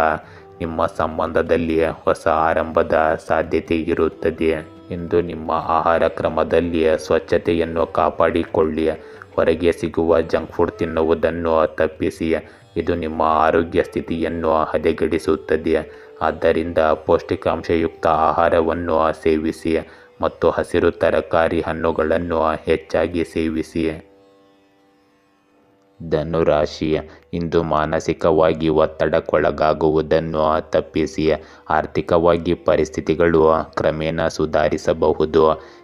ನಿಮ್ಮ ಸಂಬಂಧದಲ್ಲಿ ಹೊಸ ಆರಂಭದ ಸಾಧ್ಯತೆ ಇರುತ್ತದೆ. ಇಂದು ನಿಮ್ಮ ಆಹಾರ ಕ್ರಮದಲ್ಲಿ ಸ್ವಚ್ಛತೆಯನ್ನು ಕಾಪಾಡಿಕೊಳ್ಳಿ. ಹೊರಗೆ ಸಿಗುವ ಜಂಕ್ ಫುಡ್ ತಿನ್ನುವುದನ್ನು ತಪ್ಪಿಸಿ. ಇದು ನಿಮ್ಮ ಆರೋಗ್ಯ ಸ್ಥಿತಿಯನ್ನು ಹದಗೆಡಿಸುತ್ತದೆ. ಆದ್ದರಿಂದ ಪೌಷ್ಟಿಕಾಂಶಯುಕ್ತ ಆಹಾರವನ್ನು ಸೇವಿಸಿ ಮತ್ತು ಹಸಿರು ತರಕಾರಿ, ಹಣ್ಣುಗಳನ್ನು ಹೆಚ್ಚಾಗಿ ಸೇವಿಸಿ. ಧನುರಾಶಿ, ಇಂದು ಮಾನಸಿಕವಾಗಿ ಒತ್ತಡಕ್ಕೊಳಗಾಗುವುದನ್ನು ತಪ್ಪಿಸಿ. ಆರ್ಥಿಕವಾಗಿ ಪರಿಸ್ಥಿತಿಗಳು ಕ್ರಮೇಣ ಸುಧಾರಿಸಬಹುದು.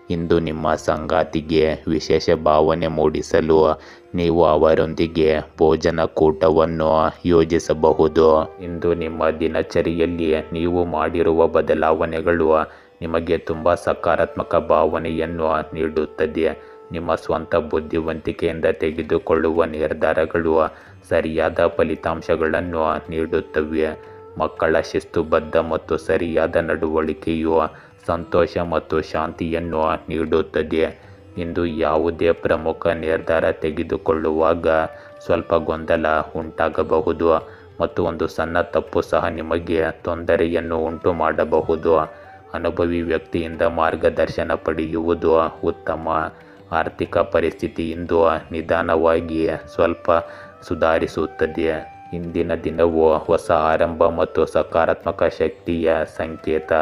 ಇಂದು ನಿಮ್ಮ ಸಂಗಾತಿಗೆ ವಿಶೇಷ ಭಾವನೆ ಮೂಡಿಸಲು ನೀವು ಅವರೊಂದಿಗೆ ಭೋಜನ ಕೂಟವನ್ನು ಯೋಜಿಸಬಹುದು. ಇಂದು ನಿಮ್ಮ ದಿನಚರಿಯಲ್ಲಿ ನೀವು ಮಾಡಿರುವ ಬದಲಾವಣೆಗಳು ನಿಮಗೆ ತುಂಬ ಸಕಾರಾತ್ಮಕ ಭಾವನೆಯನ್ನು ನೀಡುತ್ತದೆ. ನಿಮ್ಮ ಸ್ವಂತ ಬುದ್ಧಿವಂತಿಕೆಯಿಂದ ತೆಗೆದುಕೊಳ್ಳುವ ನಿರ್ಧಾರಗಳು ಸರಿಯಾದ ಫಲಿತಾಂಶಗಳನ್ನು ನೀಡುತ್ತವೆ. ಮಕ್ಕಳ ಶಿಸ್ತುಬದ್ಧ ಮತ್ತು ಸರಿಯಾದ ನಡವಳಿಕೆಯು ಸಂತೋಷ ಮತ್ತು ಶಾಂತಿಯನ್ನು ನೀಡುತ್ತದೆ. ಇಂದು ಯಾವುದೇ ಪ್ರಮುಖ ನಿರ್ಧಾರ ತೆಗೆದುಕೊಳ್ಳುವಾಗ ಸ್ವಲ್ಪ ಗೊಂದಲ ಉಂಟಾಗಬಹುದು ಮತ್ತು ಒಂದು ಸಣ್ಣ ತಪ್ಪು ಸಹ ನಿಮಗೆ ತೊಂದರೆಯನ್ನು ಉಂಟು ಮಾಡಬಹುದು. ಅನುಭವಿ ವ್ಯಕ್ತಿಯಿಂದ ಮಾರ್ಗದರ್ಶನ ಪಡೆಯುವುದು ಉತ್ತಮ. ಆರ್ಥಿಕ ಪರಿಸ್ಥಿತಿ ಇಂದು ನಿಧಾನವಾಗಿ ಸ್ವಲ್ಪ ಸುಧಾರಿಸುತ್ತದೆ. ಇಂದಿನ ದಿನವು ಹೊಸ ಆರಂಭ ಮತ್ತು ಸಕಾರಾತ್ಮಕ ಶಕ್ತಿಯ ಸಂಕೇತ.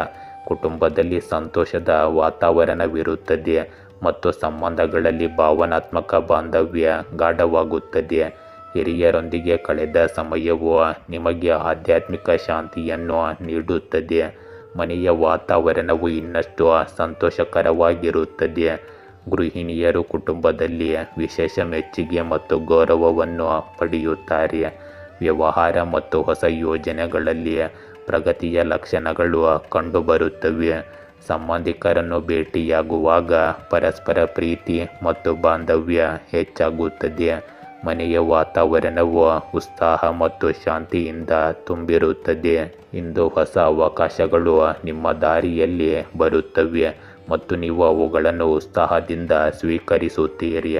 ಕುಟುಂಬದಲ್ಲಿ ಸಂತೋಷದ ವಾತಾವರಣವಿರುತ್ತದೆ ಮತ್ತು ಸಂಬಂಧಗಳಲ್ಲಿ ಭಾವನಾತ್ಮಕ ಬಾಂಧವ್ಯ ಗಾಢವಾಗುತ್ತದೆ. ಹಿರಿಯರೊಂದಿಗೆ ಕಳೆದ ಸಮಯವು ನಿಮಗೆ ಆಧ್ಯಾತ್ಮಿಕ ಶಾಂತಿಯನ್ನು ನೀಡುತ್ತದೆ. ಮನೆಯ ವಾತಾವರಣವು ಇನ್ನಷ್ಟು ಸಂತೋಷಕರವಾಗಿರುತ್ತದೆ. ಗೃಹಿಣಿಯರು ಕುಟುಂಬದಲ್ಲಿ ವಿಶೇಷ ಮೆಚ್ಚುಗೆ ಮತ್ತು ಗೌರವವನ್ನು ಪಡೆಯುತ್ತಾರೆ. ವ್ಯವಹಾರ ಮತ್ತು ಹೊಸ ಯೋಜನೆಗಳಲ್ಲಿ ಪ್ರಗತಿಯ ಲಕ್ಷಣಗಳು ಕಂಡುಬರುತ್ತವೆ. ಸಂಬಂಧಿಕರನ್ನು ಭೇಟಿಯಾಗುವಾಗ ಪರಸ್ಪರ ಪ್ರೀತಿ ಮತ್ತು ಬಾಂಧವ್ಯ ಹೆಚ್ಚಾಗುತ್ತದೆ. ಮನೆಯ ವಾತಾವರಣವು ಉತ್ಸಾಹ ಮತ್ತು ಶಾಂತಿಯಿಂದ ತುಂಬಿರುತ್ತದೆ. ಇಂದು ಹೊಸ ಅವಕಾಶಗಳು ನಿಮ್ಮ ದಾರಿಯಲ್ಲಿ ಬರುತ್ತವೆ ಮತ್ತು ನೀವು ಅವುಗಳನ್ನು ಉತ್ಸಾಹದಿಂದ ಸ್ವೀಕರಿಸುತ್ತೀರಿ.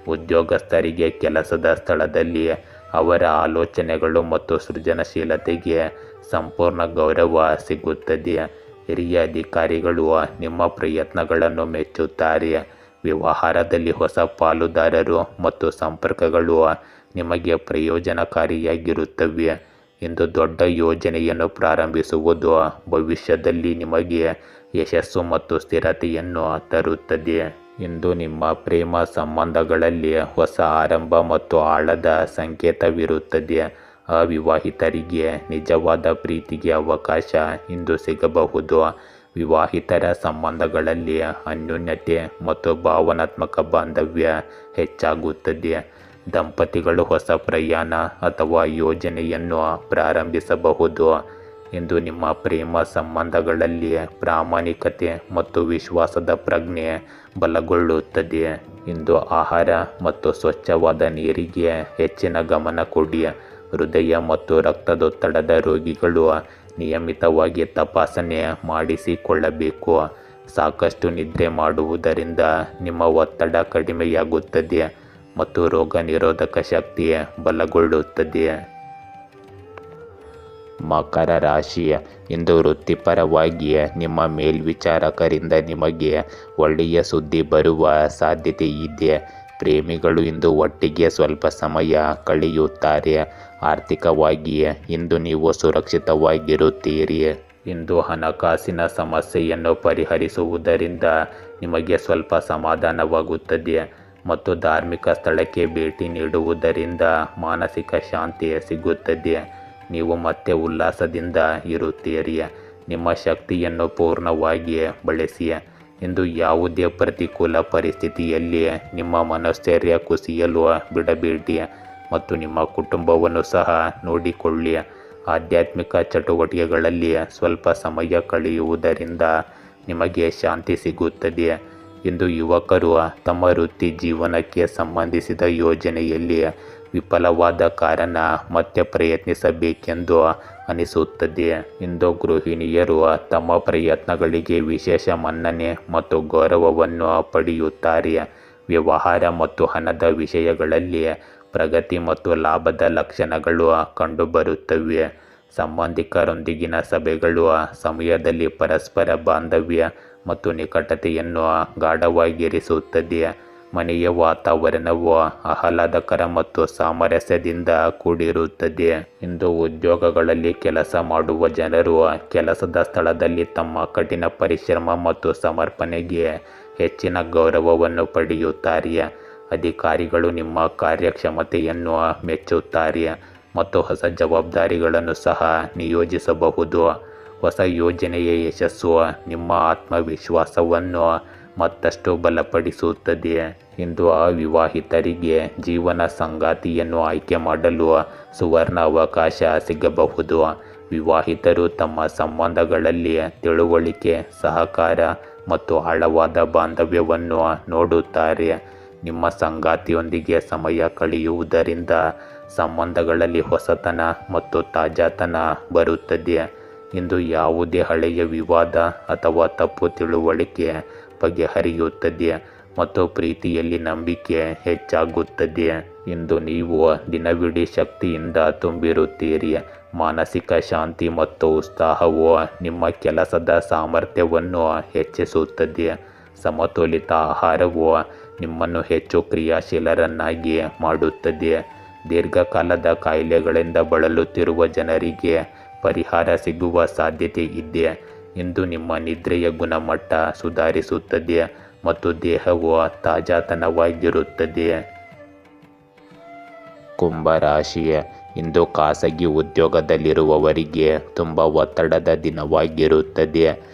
ಉದ್ಯೋಗಸ್ಥರಿಗೆ ಕೆಲಸದ ಸ್ಥಳದಲ್ಲಿ ಅವರ ಆಲೋಚನೆಗಳು ಮತ್ತು ಸೃಜನಶೀಲತೆಗೆ ಸಂಪೂರ್ಣ ಗೌರವ ಸಿಗುತ್ತದೆ. ಹಿರಿಯ ಅಧಿಕಾರಿಗಳು ನಿಮ್ಮ ಪ್ರಯತ್ನಗಳನ್ನು ಮೆಚ್ಚುತ್ತಾರೆ. ವ್ಯವಹಾರದಲ್ಲಿ ಹೊಸ ಪಾಲುದಾರರು ಮತ್ತು ಸಂಪರ್ಕಗಳು ನಿಮಗೆ ಪ್ರಯೋಜನಕಾರಿಯಾಗಿರುತ್ತವೆ. ಇಂದು ದೊಡ್ಡ ಯೋಜನೆಯನ್ನು ಪ್ರಾರಂಭಿಸುವುದು ಭವಿಷ್ಯದಲ್ಲಿ ನಿಮಗೆ ಯಶಸ್ಸು ಮತ್ತು ಸ್ಥಿರತೆಯನ್ನು ತರುತ್ತದೆ. ಇಂದು ನಿಮ್ಮ ಪ್ರೇಮ ಸಂಬಂಧಗಳಲ್ಲಿ ಹೊಸ ಆರಂಭ ಮತ್ತು ಆಳದ ಸಂಕೇತವಿರುತ್ತದೆ. ಅವಿವಾಹಿತರಿಗೆ ನಿಜವಾದ ಪ್ರೀತಿಗೆ ಅವಕಾಶ ಇಂದು ಸಿಗಬಹುದು. ವಿವಾಹಿತರ ಸಂಬಂಧಗಳಲ್ಲಿ ಅನ್ಯೋನ್ಯತೆ ಮತ್ತು ಭಾವನಾತ್ಮಕ ಬಾಂಧವ್ಯ ಹೆಚ್ಚಾಗುತ್ತದೆ. ದಂಪತಿಗಳು ಹೊಸ ಪ್ರಯಾಣ ಅಥವಾ ಯೋಜನೆಯನ್ನು ಪ್ರಾರಂಭಿಸಬಹುದು. ಇಂದು ನಿಮ್ಮ ಪ್ರೇಮ ಸಂಬಂಧಗಳಲ್ಲಿ ಪ್ರಾಮಾಣಿಕತೆ ಮತ್ತು ವಿಶ್ವಾಸದ ಪ್ರಜ್ಞೆ ಬಲಗೊಳ್ಳುತ್ತದೆ. ಇಂದು ಆಹಾರ ಮತ್ತು ಸ್ವಚ್ಛವಾದ ನೀರಿಗೆ ಹೆಚ್ಚಿನ ಗಮನ ಕೊಡಿ. ಹೃದಯ ಮತ್ತು ರಕ್ತದೊತ್ತಡದ ರೋಗಿಗಳು ನಿಯಮಿತವಾಗಿ ತಪಾಸಣೆ ಮಾಡಿಸಿಕೊಳ್ಳಬೇಕು. ಸಾಕಷ್ಟು ನಿದ್ರೆ ಮಾಡುವುದರಿಂದ ನಿಮ್ಮ ಒತ್ತಡ ಕಡಿಮೆಯಾಗುತ್ತದೆ ಮತ್ತು ರೋಗ ನಿರೋಧಕ ಶಕ್ತಿ ಬಲಗೊಳ್ಳುತ್ತದೆ. ಮಕರ ರಾಶಿ, ಇಂದು ವೃತ್ತಿಪರವಾಗಿ ನಿಮ್ಮ ಮೇಲ್ವಿಚಾರಕರಿಂದ ನಿಮಗೆ ಒಳ್ಳೆಯ ಸುದ್ದಿ ಬರುವ ಸಾಧ್ಯತೆ ಇದೆ. ಪ್ರೇಮಿಗಳು ಇಂದು ಒಟ್ಟಿಗೆ ಸ್ವಲ್ಪ ಸಮಯ ಕಳೆಯುತ್ತಾರೆ. ಆರ್ಥಿಕವಾಗಿ ಇಂದು ನೀವು ಸುರಕ್ಷಿತವಾಗಿರುತ್ತೀರಿ. ಇಂದು ಹಣಕಾಸಿನ ಸಮಸ್ಯೆಯನ್ನು ಪರಿಹರಿಸುವುದರಿಂದ ನಿಮಗೆ ಸ್ವಲ್ಪ ಸಮಾಧಾನವಾಗುತ್ತದೆ ಮತ್ತು ಧಾರ್ಮಿಕ ಸ್ಥಳಕ್ಕೆ ಭೇಟಿ ನೀಡುವುದರಿಂದ ಮಾನಸಿಕ ಶಾಂತಿ ಸಿಗುತ್ತದೆ. ನೀವು ಮತ್ತೆ ಉಲ್ಲಾಸದಿಂದ ಇರುತ್ತೀರಿ. ನಿಮ್ಮ ಶಕ್ತಿಯನ್ನು ಪೂರ್ಣವಾಗಿ ಬಳಸಿ. ಇಂದು ಯಾವುದೇ ಪ್ರತಿಕೂಲ ಪರಿಸ್ಥಿತಿಯಲ್ಲಿ ನಿಮ್ಮ ಮನೋಸ್ಥೈರ್ಯ ಕುಸಿಯಲು ಬಿಡಬೇಡಿ ಮತ್ತು ನಿಮ್ಮ ಕುಟುಂಬವನ್ನು ಸಹ ನೋಡಿಕೊಳ್ಳಿ. ಆಧ್ಯಾತ್ಮಿಕ ಚಟುವಟಿಕೆಗಳಲ್ಲಿ ಸ್ವಲ್ಪ ಸಮಯ ಕಳೆಯುವುದರಿಂದ ನಿಮಗೆ ಶಾಂತಿ ಸಿಗುತ್ತದೆ. ಇಂದು ಯುವಕರು ತಮ್ಮ ವೃತ್ತಿ ಜೀವನಕ್ಕೆ ಸಂಬಂಧಿಸಿದ ಯೋಜನೆಯಲ್ಲಿ ವಿಫಲವಾದ ಕಾರಣ ಮತ್ತೆ ಪ್ರಯತ್ನಿಸಬೇಕೆಂದು ಅನಿಸುತ್ತದೆ. ಇಂದು ಗೃಹಿಣಿಯರು ತಮ್ಮ ಪ್ರಯತ್ನಗಳಿಗೆ ವಿಶೇಷ ಮನ್ನಣೆ ಮತ್ತು ಗೌರವವನ್ನು ಪಡೆಯುತ್ತಾರೆ. ವ್ಯವಹಾರ ಮತ್ತು ಹಣದ ವಿಷಯಗಳಲ್ಲಿ ಪ್ರಗತಿ ಮತ್ತು ಲಾಭದ ಲಕ್ಷಣಗಳು ಕಂಡುಬರುತ್ತವೆ. ಸಂಬಂಧಿಕರೊಂದಿಗಿನ ಸಭೆಗಳು ಸಮಯದಲ್ಲಿ ಪರಸ್ಪರ ಬಾಂಧವ್ಯ ಮತ್ತು ನಿಕಟತೆಯನ್ನು ಗಾಢವಾಗಿರಿಸುತ್ತದೆ. ಮನೆಯ ವಾತಾವರಣವು ಆಹ್ಲಾದಕರ ಮತ್ತು ಸಾಮರಸ್ಯದಿಂದ ಕೂಡಿರುತ್ತದೆ. ಇಂದು ಉದ್ಯೋಗಗಳಲ್ಲಿ ಕೆಲಸ ಮಾಡುವ ಜನರು ಕೆಲಸದ ಸ್ಥಳದಲ್ಲಿ ತಮ್ಮ ಕಠಿಣ ಪರಿಶ್ರಮ ಮತ್ತು ಸಮರ್ಪಣೆಗೆ ಹೆಚ್ಚಿನ ಗೌರವವನ್ನು ಪಡೆಯುತ್ತಾರೆ. ಅಧಿಕಾರಿಗಳು ನಿಮ್ಮ ಕಾರ್ಯಕ್ಷಮತೆಯನ್ನು ಮೆಚ್ಚುತ್ತಾರೆ ಮತ್ತು ಹೊಸ ಜವಾಬ್ದಾರಿಗಳನ್ನು ಸಹ ನಿಯೋಜಿಸಬಹುದು. ಹೊಸ ಯೋಜನೆಯ ಯಶಸ್ಸು ನಿಮ್ಮ ಆತ್ಮವಿಶ್ವಾಸವನ್ನು ಮತ್ತಷ್ಟು ಬಲಪಡಿಸುತ್ತದೆ. ಇಂದು ಅವಿವಾಹಿತರಿಗೆ ಜೀವನ ಸಂಗಾತಿಯನ್ನು ಆಯ್ಕೆ ಮಾಡಲು ಸುವರ್ಣ ಅವಕಾಶ ಸಿಗಬಹುದು. ವಿವಾಹಿತರು ತಮ್ಮ ಸಂಬಂಧಗಳಲ್ಲಿ ತಿಳುವಳಿಕೆ, ಸಹಕಾರ ಮತ್ತು ಆಳವಾದ ಬಾಂಧವ್ಯವನ್ನು ನೋಡುತ್ತಾರೆ. ನಿಮ್ಮ ಸಂಗಾತಿಯೊಂದಿಗೆ ಸಮಯ ಕಳೆಯುವುದರಿಂದ ಸಂಬಂಧಗಳಲ್ಲಿ ಹೊಸತನ ಮತ್ತು ತಾಜಾತನ ಬರುತ್ತದೆ. ಇಂದು ಯಾವುದೇ ಹಳೆಯ ವಿವಾದ ಅಥವಾ ತಪ್ಪು ತಿಳುವಳಿಕೆ ಬಗೆಹರಿಯುತ್ತದೆ ಮತ್ತು ಪ್ರೀತಿಯಲ್ಲಿ ನಂಬಿಕೆ ಹೆಚ್ಚಾಗುತ್ತದೆ. ಇಂದು ನೀವು ದಿನವಿಡೀ ಶಕ್ತಿಯಿಂದ ತುಂಬಿರುತ್ತೀರಿ. ಮಾನಸಿಕ ಶಾಂತಿ ಮತ್ತು ಉತ್ಸಾಹವು ನಿಮ್ಮ ಕೆಲಸದ ಸಾಮರ್ಥ್ಯವನ್ನು ಹೆಚ್ಚಿಸುತ್ತದೆ. ಸಮತೋಲಿತ ಆಹಾರವು ನಿಮ್ಮನ್ನು ಹೆಚ್ಚು ಕ್ರಿಯಾಶೀಲರನ್ನಾಗಿ ಮಾಡುತ್ತದೆ. ದೀರ್ಘಕಾಲದ ಕಾಯಿಲೆಗಳಿಂದ ಬಳಲುತ್ತಿರುವ ಜನರಿಗೆ ಪರಿಹಾರ ಸಿಗುವ ಸಾಧ್ಯತೆ ಇದೆ. ಇಂದು ನಿಮ್ಮ ನಿದ್ರೆಯ ಗುಣಮಟ್ಟ ಸುಧಾರಿಸುತ್ತದೆ ಮತ್ತು ದೇಹವು ತಾಜಾತನವಾಗಿರುತ್ತದೆ. ಕುಂಭರಾಶಿ, ಇಂದು ಖಾಸಗಿ ಉದ್ಯೋಗದಲ್ಲಿರುವವರಿಗೆ ತುಂಬ ಒತ್ತಡದ ದಿನವಾಗಿರುತ್ತದೆ.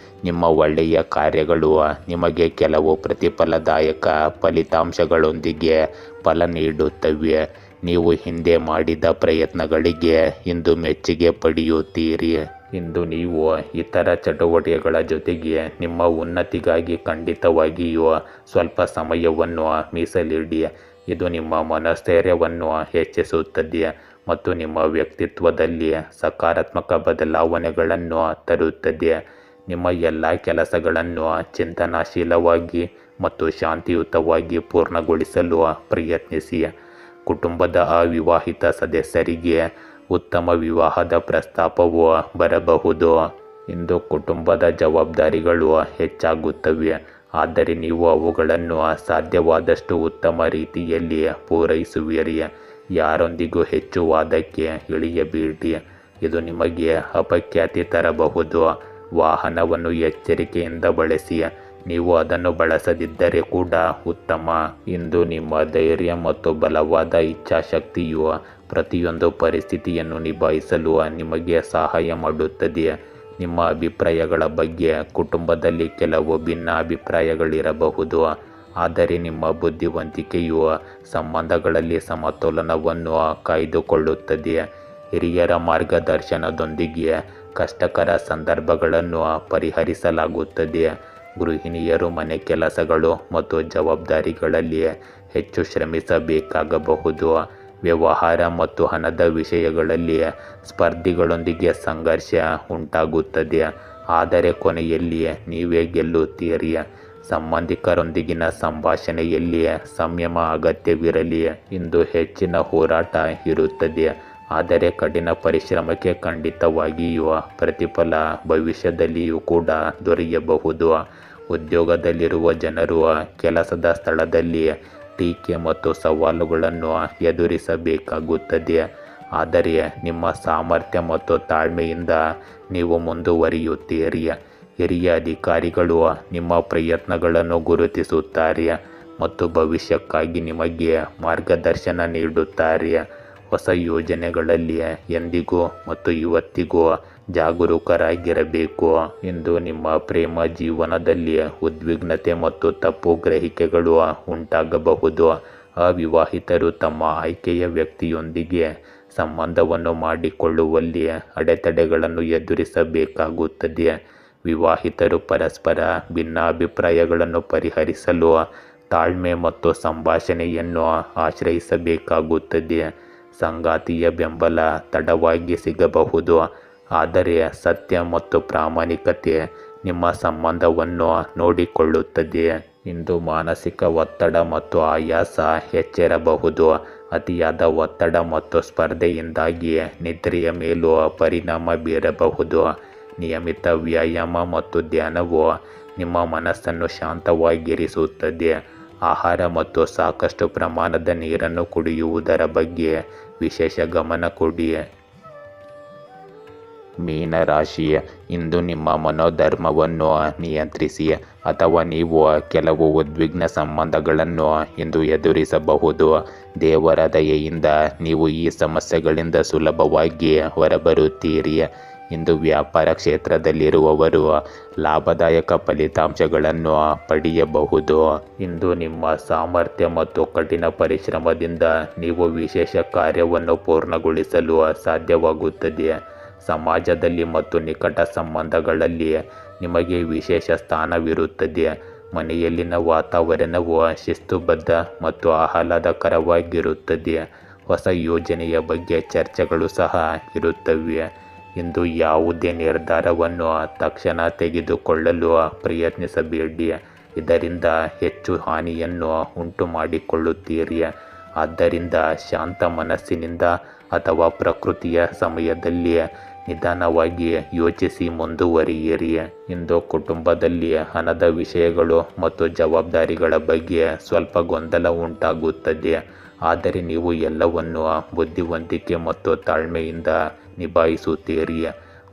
ನಿಮ್ಮ ಒಳ್ಳೆಯ ಕಾರ್ಯಗಳು ನಿಮಗೆ ಕೆಲವು ಪ್ರತಿಫಲದಾಯಕ ಫಲಿತಾಂಶಗಳೊಂದಿಗೆ ಫಲ ನೀಡುತ್ತವೆ. ನೀವು ಹಿಂದೆ ಮಾಡಿದ ಪ್ರಯತ್ನಗಳಿಗೆ ಇಂದು ಮೆಚ್ಚುಗೆ ಪಡೆಯುತ್ತೀರಿ. ಇಂದು ನೀವು ಇತರ ಚಟುವಟಿಕೆಗಳ ಜೊತೆಗೆ ನಿಮ್ಮ ಉನ್ನತಿಗಾಗಿ ಖಂಡಿತವಾಗಿಯೂ ಸ್ವಲ್ಪ ಸಮಯವನ್ನು ಮೀಸಲಿಡಿ. ಇದು ನಿಮ್ಮ ಮನಸ್ಥೈರ್ಯವನ್ನು ಹೆಚ್ಚಿಸುತ್ತದೆ ಮತ್ತು ನಿಮ್ಮ ವ್ಯಕ್ತಿತ್ವದಲ್ಲಿ ಸಕಾರಾತ್ಮಕ ಬದಲಾವಣೆಗಳನ್ನು ತರುತ್ತದೆ. ನಿಮ್ಮ ಎಲ್ಲ ಕೆಲಸಗಳನ್ನು ಚಿಂತನಶೀಲವಾಗಿ ಮತ್ತು ಶಾಂತಿಯುತವಾಗಿ ಪೂರ್ಣಗೊಳಿಸಲು ಪ್ರಯತ್ನಿಸಿ. ಕುಟುಂಬದ ಅವಿವಾಹಿತ ಸದಸ್ಯರಿಗೆ ಉತ್ತಮ ವಿವಾಹದ ಪ್ರಸ್ತಾಪವು ಬರಬಹುದು. ಇಂದು ಕುಟುಂಬದ ಜವಾಬ್ದಾರಿಗಳು ಹೆಚ್ಚಾಗುತ್ತವೆ, ಆದರೆ ನೀವು ಅವುಗಳನ್ನು ಸಾಧ್ಯವಾದಷ್ಟು ಉತ್ತಮ ರೀತಿಯಲ್ಲಿ ಪೂರೈಸುವಿರಿ. ಯಾರೊಂದಿಗೂ ಹೆಚ್ಚು ವಾದಕ್ಕೆ ಇಳಿಯಬೇಡಿ, ಇದು ನಿಮಗೆ ಅಪಖ್ಯಾತಿ ತರಬಹುದು. ವಾಹನವನ್ನು ಎಚ್ಚರಿಕೆಯಿಂದ ಬಳಸಿ, ನೀವು ಅದನ್ನು ಬಳಸದಿದ್ದರೆ ಕೂಡ ಉತ್ತಮ. ಇಂದು ನಿಮ್ಮ ಧೈರ್ಯ ಮತ್ತು ಬಲವಾದ ಇಚ್ಛಾಶಕ್ತಿಯು ಪ್ರತಿಯೊಂದು ಪರಿಸ್ಥಿತಿಯನ್ನು ನಿಭಾಯಿಸಲು ನಿಮಗೆ ಸಹಾಯ ಮಾಡುತ್ತದೆ. ನಿಮ್ಮ ಅಭಿಪ್ರಾಯಗಳ ಬಗ್ಗೆ ಕುಟುಂಬದಲ್ಲಿ ಕೆಲವು ಭಿನ್ನಾಭಿಪ್ರಾಯಗಳಿರಬಹುದು, ಆದರೆ ನಿಮ್ಮ ಬುದ್ಧಿವಂತಿಕೆಯು ಸಂಬಂಧಗಳಲ್ಲಿ ಸಮತೋಲನವನ್ನು ಕಾಯ್ದುಕೊಳ್ಳುತ್ತದೆ. ಹಿರಿಯರ ಮಾರ್ಗದರ್ಶನದೊಂದಿಗೆ ಕಷ್ಟಕರ ಸಂದರ್ಭಗಳನ್ನು ಪರಿಹರಿಸಲಾಗುತ್ತದೆ. ಗೃಹಿಣಿಯರು ಮನೆ ಕೆಲಸಗಳು ಮತ್ತು ಜವಾಬ್ದಾರಿಗಳಲ್ಲಿ ಹೆಚ್ಚು ಶ್ರಮಿಸಬೇಕಾಗಬಹುದು. ವ್ಯವಹಾರ ಮತ್ತು ಹಣದ ವಿಷಯಗಳಲ್ಲಿ ಸ್ಪರ್ಧಿಗಳೊಂದಿಗೆ ಸಂಘರ್ಷ ಉಂಟಾಗುತ್ತದೆ, ಆದರೆ ಕೊನೆಯಲ್ಲಿ ನೀವೇ ಗೆಲ್ಲುತ್ತೀರಿ. ಸಂಬಂಧಿಕರೊಂದಿಗಿನ ಸಂಭಾಷಣೆಯಲ್ಲಿ ಸಂಯಮ ಅಗತ್ಯವಿರಲಿ. ಇಂದು ಹೆಚ್ಚಿನ ಹೋರಾಟ ಇರುತ್ತದೆ, ಆದರೆ ಕಠಿಣ ಪರಿಶ್ರಮಕ್ಕೆ ಖಂಡಿತವಾಗಿಯೂ ಪ್ರತಿಫಲ ಭವಿಷ್ಯದಲ್ಲಿಯೂ ಕೂಡ ದೊರೆಯಬಹುದು. ಉದ್ಯೋಗದಲ್ಲಿರುವ ಜನರು ಕೆಲಸದ ಸ್ಥಳದಲ್ಲಿ ಟೀಕೆ ಮತ್ತು ಸವಾಲುಗಳನ್ನು ಎದುರಿಸಬೇಕಾಗುತ್ತದೆ, ಆದರೆ ನಿಮ್ಮ ಸಾಮರ್ಥ್ಯ ಮತ್ತು ತಾಳ್ಮೆಯಿಂದ ನೀವು ಮುಂದುವರಿಯುತ್ತೀರಿ. ಹಿರಿಯ ಅಧಿಕಾರಿಗಳು ನಿಮ್ಮ ಪ್ರಯತ್ನಗಳನ್ನು ಗುರುತಿಸುತ್ತಾರೆ ಮತ್ತು ಭವಿಷ್ಯಕ್ಕಾಗಿ ನಿಮಗೆ ಮಾರ್ಗದರ್ಶನ ನೀಡುತ್ತಾರೆ. ಹೊಸ ಯೋಜನೆಗಳಲ್ಲಿ ಎಂದಿಗೂ ಮತ್ತು ಇವತ್ತಿಗೂ ಜಾಗರೂಕರಾಗಿರಬೇಕು. ಇಂದು ನಿಮ್ಮ ಪ್ರೇಮ ಜೀವನದಲ್ಲಿ ಉದ್ವಿಗ್ನತೆ ಮತ್ತು ತಪ್ಪು ಗ್ರಹಿಕೆಗಳು ಉಂಟಾಗಬಹುದು. ಅವಿವಾಹಿತರು ತಮ್ಮ ಆಯ್ಕೆಯ ವ್ಯಕ್ತಿಯೊಂದಿಗೆ ಸಂಬಂಧವನ್ನು ಮಾಡಿಕೊಳ್ಳುವಲ್ಲಿ ಅಡೆತಡೆಗಳನ್ನು ಎದುರಿಸಬೇಕಾಗುತ್ತದೆ. ವಿವಾಹಿತರು ಪರಸ್ಪರ ಭಿನ್ನಾಭಿಪ್ರಾಯಗಳನ್ನು ಪರಿಹರಿಸಲು ತಾಳ್ಮೆ ಮತ್ತು ಸಂಭಾಷಣೆಯನ್ನು ಆಶ್ರಯಿಸಬೇಕಾಗುತ್ತದೆ. ಸಂಗಾತಿಯ ಬೆಂಬಲ ತಡವಾಗಿ ಸಿಗಬಹುದು, ಆದರೆ ಸತ್ಯ ಮತ್ತು ಪ್ರಾಮಾಣಿಕತೆ ನಿಮ್ಮ ಸಂಬಂಧವನ್ನು ನೋಡಿಕೊಳ್ಳುತ್ತದೆ. ಇಂದು ಮಾನಸಿಕ ಒತ್ತಡ ಮತ್ತು ಆಯಾಸ ಹೆಚ್ಚಿರಬಹುದು. ಅತಿಯಾದ ಒತ್ತಡ ಮತ್ತು ಸ್ಪರ್ಧೆಯಿಂದಾಗಿ ನಿದ್ರೆಯ ಮೇಲೂ ಪರಿಣಾಮ ಬೀರಬಹುದು. ನಿಯಮಿತ ವ್ಯಾಯಾಮ ಮತ್ತು ಧ್ಯಾನವು ನಿಮ್ಮ ಮನಸ್ಸನ್ನು ಶಾಂತವಾಗಿರಿಸುತ್ತದೆ. ಆಹಾರ ಮತ್ತು ಸಾಕಷ್ಟು ಪ್ರಮಾಣದ ನೀರನ್ನು ಕುಡಿಯುವುದರ ಬಗ್ಗೆ ವಿಶೇಷ ಗಮನ ಕೊಡಿ. ಮೀನರಾಶಿ, ಇಂದು ನಿಮ್ಮ ಮನೋಧರ್ಮವನ್ನು ನಿಯಂತ್ರಿಸಿ, ಅಥವಾ ನೀವು ಕೆಲವು ಉದ್ವಿಗ್ನ ಸಂಬಂಧಗಳನ್ನು ಇಂದು ಎದುರಿಸಬಹುದು. ದೇವರ ದಯೆಯಿಂದ ನೀವು ಈ ಸಮಸ್ಯೆಗಳಿಂದ ಸುಲಭವಾಗಿ ಹೊರಬರುತ್ತೀರಿ. ಇಂದು ವ್ಯಾಪಾರ ಕ್ಷೇತ್ರದಲ್ಲಿರುವವರು ಲಾಭದಾಯಕ ಫಲಿತಾಂಶಗಳನ್ನು ಪಡೆಯಬಹುದು. ಇಂದು ನಿಮ್ಮ ಸಾಮರ್ಥ್ಯ ಮತ್ತು ಕಠಿಣ ಪರಿಶ್ರಮದಿಂದ ನೀವು ವಿಶೇಷ ಕಾರ್ಯವನ್ನು ಪೂರ್ಣಗೊಳಿಸಲು ಸಾಧ್ಯವಾಗುತ್ತದೆ. ಸಮಾಜದಲ್ಲಿ ಮತ್ತು ನಿಕಟ ಸಂಬಂಧಗಳಲ್ಲಿ ನಿಮಗೆ ವಿಶೇಷ ಸ್ಥಾನವಿರುತ್ತದೆ. ಮನೆಯಲ್ಲಿನ ವಾತಾವರಣವು ಶಿಸ್ತುಬದ್ಧ ಮತ್ತು ಆಹ್ಲಾದಕರವಾಗಿರುತ್ತದೆ. ಹೊಸ ಯೋಜನೆಯ ಬಗ್ಗೆ ಚರ್ಚೆಗಳು ಸಹ ಇರುತ್ತವೆ. ಇಂದು ಯಾವುದೇ ನಿರ್ಧಾರವನ್ನು ತಕ್ಷಣ ತೆಗೆದುಕೊಳ್ಳಲು ಪ್ರಯತ್ನಿಸಬೇಡಿ, ಇದರಿಂದ ಹೆಚ್ಚು ಹಾನಿಯನ್ನು ಉಂಟು ಮಾಡಿಕೊಳ್ಳುತ್ತೀರಿ. ಆದ್ದರಿಂದ ಶಾಂತ ಮನಸ್ಸಿನಿಂದ ಅಥವಾ ಪ್ರಕೃತಿಯ ಸಮಯದಲ್ಲಿ ನಿಧಾನವಾಗಿ ಯೋಚಿಸಿ ಮುಂದುವರಿಯಿರಿ. ಇಂದು ಕುಟುಂಬದಲ್ಲಿ ಹಣದ ವಿಷಯಗಳು ಮತ್ತು ಜವಾಬ್ದಾರಿಗಳ ಬಗ್ಗೆ ಸ್ವಲ್ಪ ಗೊಂದಲ ಉಂಟಾಗುತ್ತದೆ, ಆದರೆ ನೀವು ಎಲ್ಲವನ್ನು ಬುದ್ಧಿವಂತಿಕೆ ಮತ್ತು ತಾಳ್ಮೆಯಿಂದ ನಿಭಾಯಿಸುತ್ತೀರಿ.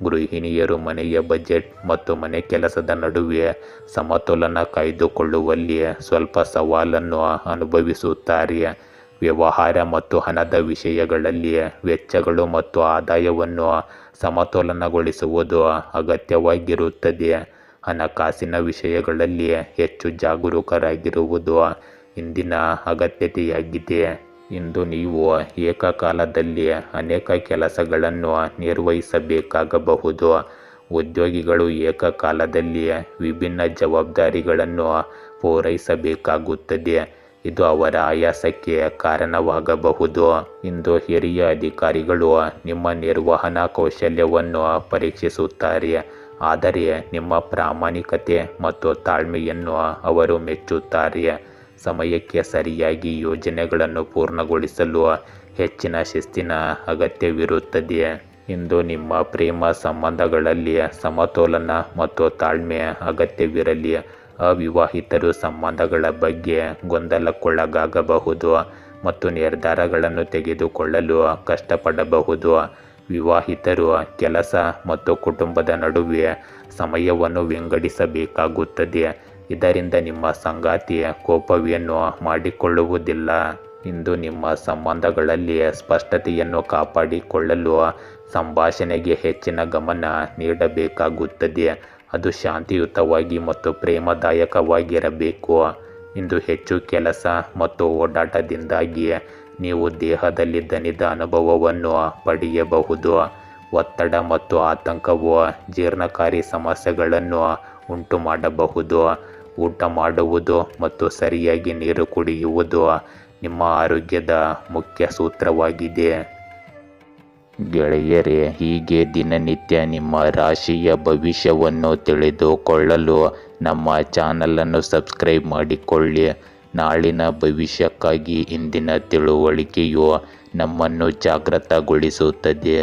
ಗೃಹಿಣಿಯರು ಮನೆಯ ಬಜೆಟ್ ಮತ್ತು ಮನೆ ಕೆಲಸದ ನಡುವೆ ಸಮತೋಲನ ಕಾಯ್ದುಕೊಳ್ಳುವಲ್ಲಿ ಸ್ವಲ್ಪ ಸವಾಲನ್ನು ಅನುಭವಿಸುತ್ತಾರೆ. ವ್ಯವಹಾರ ಮತ್ತು ಹಣದ ವಿಷಯಗಳಲ್ಲಿ ವೆಚ್ಚಗಳು ಮತ್ತು ಆದಾಯವನ್ನು ಸಮತೋಲನಗೊಳಿಸುವುದು ಅಗತ್ಯವಾಗಿರುತ್ತದೆ. ಹಣಕಾಸಿನ ವಿಷಯಗಳಲ್ಲಿ ಹೆಚ್ಚು ಜಾಗರೂಕರಾಗಿರುವುದು ಇಂದಿನ ಅಗತ್ಯತೆಯಾಗಿದೆ. ಇಂದು ನೀವು ಏಕಕಾಲದಲ್ಲಿ ಅನೇಕ ಕೆಲಸಗಳನ್ನು ನಿರ್ವಹಿಸಬೇಕಾಗಬಹುದು. ಉದ್ಯೋಗಿಗಳು ಏಕಕಾಲದಲ್ಲಿ ವಿಭಿನ್ನ ಜವಾಬ್ದಾರಿಗಳನ್ನು ಪೂರೈಸಬೇಕಾಗುತ್ತದೆ. ಇದು ಅವರ ಆಯಾಸಕ್ಕೆ ಕಾರಣವಾಗಬಹುದು. ಇಂದು ಹಿರಿಯ ಅಧಿಕಾರಿಗಳು ನಿಮ್ಮ ನಿರ್ವಹಣಾ ಕೌಶಲ್ಯವನ್ನು ಪರೀಕ್ಷಿಸುತ್ತಾರೆ, ಆದರೆ ನಿಮ್ಮ ಪ್ರಾಮಾಣಿಕತೆ ಮತ್ತು ತಾಳ್ಮೆಯನ್ನು ಅವರು ಮೆಚ್ಚುತ್ತಾರೆ. ಸಮಯಕ್ಕೆ ಸರಿಯಾಗಿ ಯೋಜನೆಗಳನ್ನು ಪೂರ್ಣಗೊಳಿಸಲು ಹೆಚ್ಚಿನ ಶಿಸ್ತಿನ ಅಗತ್ಯವಿರುತ್ತದೆ. ಇಂದು ನಿಮ್ಮ ಪ್ರೇಮ ಸಂಬಂಧಗಳಲ್ಲಿ ಸಮತೋಲನ ಮತ್ತು ತಾಳ್ಮೆ ಅಗತ್ಯವಿರಲಿ. ಅವಿವಾಹಿತರು ಸಂಬಂಧಗಳ ಬಗ್ಗೆ ಗೊಂದಲಕ್ಕೊಳಗಾಗಬಹುದು ಮತ್ತು ನಿರ್ಧಾರಗಳನ್ನು ತೆಗೆದುಕೊಳ್ಳಲು ಕಷ್ಟಪಡಬಹುದು. ವಿವಾಹಿತರು ಕೆಲಸ ಮತ್ತು ಕುಟುಂಬದ ನಡುವೆ ಸಮಯವನ್ನು ವಿಂಗಡಿಸಬೇಕಾಗುತ್ತದೆ, ಇದರಿಂದ ನಿಮ್ಮ ಸಂಗಾತಿ ಕೋಪವೇನೂ ಮಾಡಿಕೊಳ್ಳುವುದಿಲ್ಲ. ಇಂದು ನಿಮ್ಮ ಸಂಬಂಧಗಳಲ್ಲಿ ಸ್ಪಷ್ಟತೆಯನ್ನು ಕಾಪಾಡಿಕೊಳ್ಳಲು ಸಂಭಾಷಣೆಗೆ ಹೆಚ್ಚಿನ ಗಮನ ನೀಡಬೇಕಾಗುತ್ತದೆ. ಅದು ಶಾಂತಿಯುತವಾಗಿ ಮತ್ತು ಪ್ರೇಮದಾಯಕವಾಗಿರಬೇಕು. ಇಂದು ಹೆಚ್ಚು ಕೆಲಸ ಮತ್ತು ಓಡಾಟದಿಂದಾಗಿ ನೀವು ದೇಹದಲ್ಲಿ ದಣಿದ ಅನುಭವವನ್ನು ಪಡೆಯಬಹುದು. ಒತ್ತಡ ಮತ್ತು ಆತಂಕವು ಜೀರ್ಣಕಾರಿ ಸಮಸ್ಯೆಗಳನ್ನು ಉಂಟುಮಾಡಬಹುದು. ಊಟ ಮಾಡುವುದು ಮತ್ತು ಸರಿಯಾಗಿ ನೀರು ಕುಡಿಯುವುದು ನಿಮ್ಮ ಆರೋಗ್ಯದ ಮುಖ್ಯ ಸೂತ್ರವಾಗಿದೆ. ಗೆಳೆಯರೇ, ಹೀಗೆ ದಿನನಿತ್ಯ ನಿಮ್ಮ ರಾಶಿಯ ಭವಿಷ್ಯವನ್ನು ತಿಳಿದುಕೊಳ್ಳಲು ನಮ್ಮ ಚಾನಲನ್ನು ಸಬ್ಸ್ಕ್ರೈಬ್ ಮಾಡಿಕೊಳ್ಳಿ. ನಾಳಿನ ಭವಿಷ್ಯಕ್ಕಾಗಿ ಇಂದಿನ ತಿಳುವಳಿಕೆಯು ನಮ್ಮನ್ನು ಜಾಗೃತಗೊಳಿಸುತ್ತದೆ.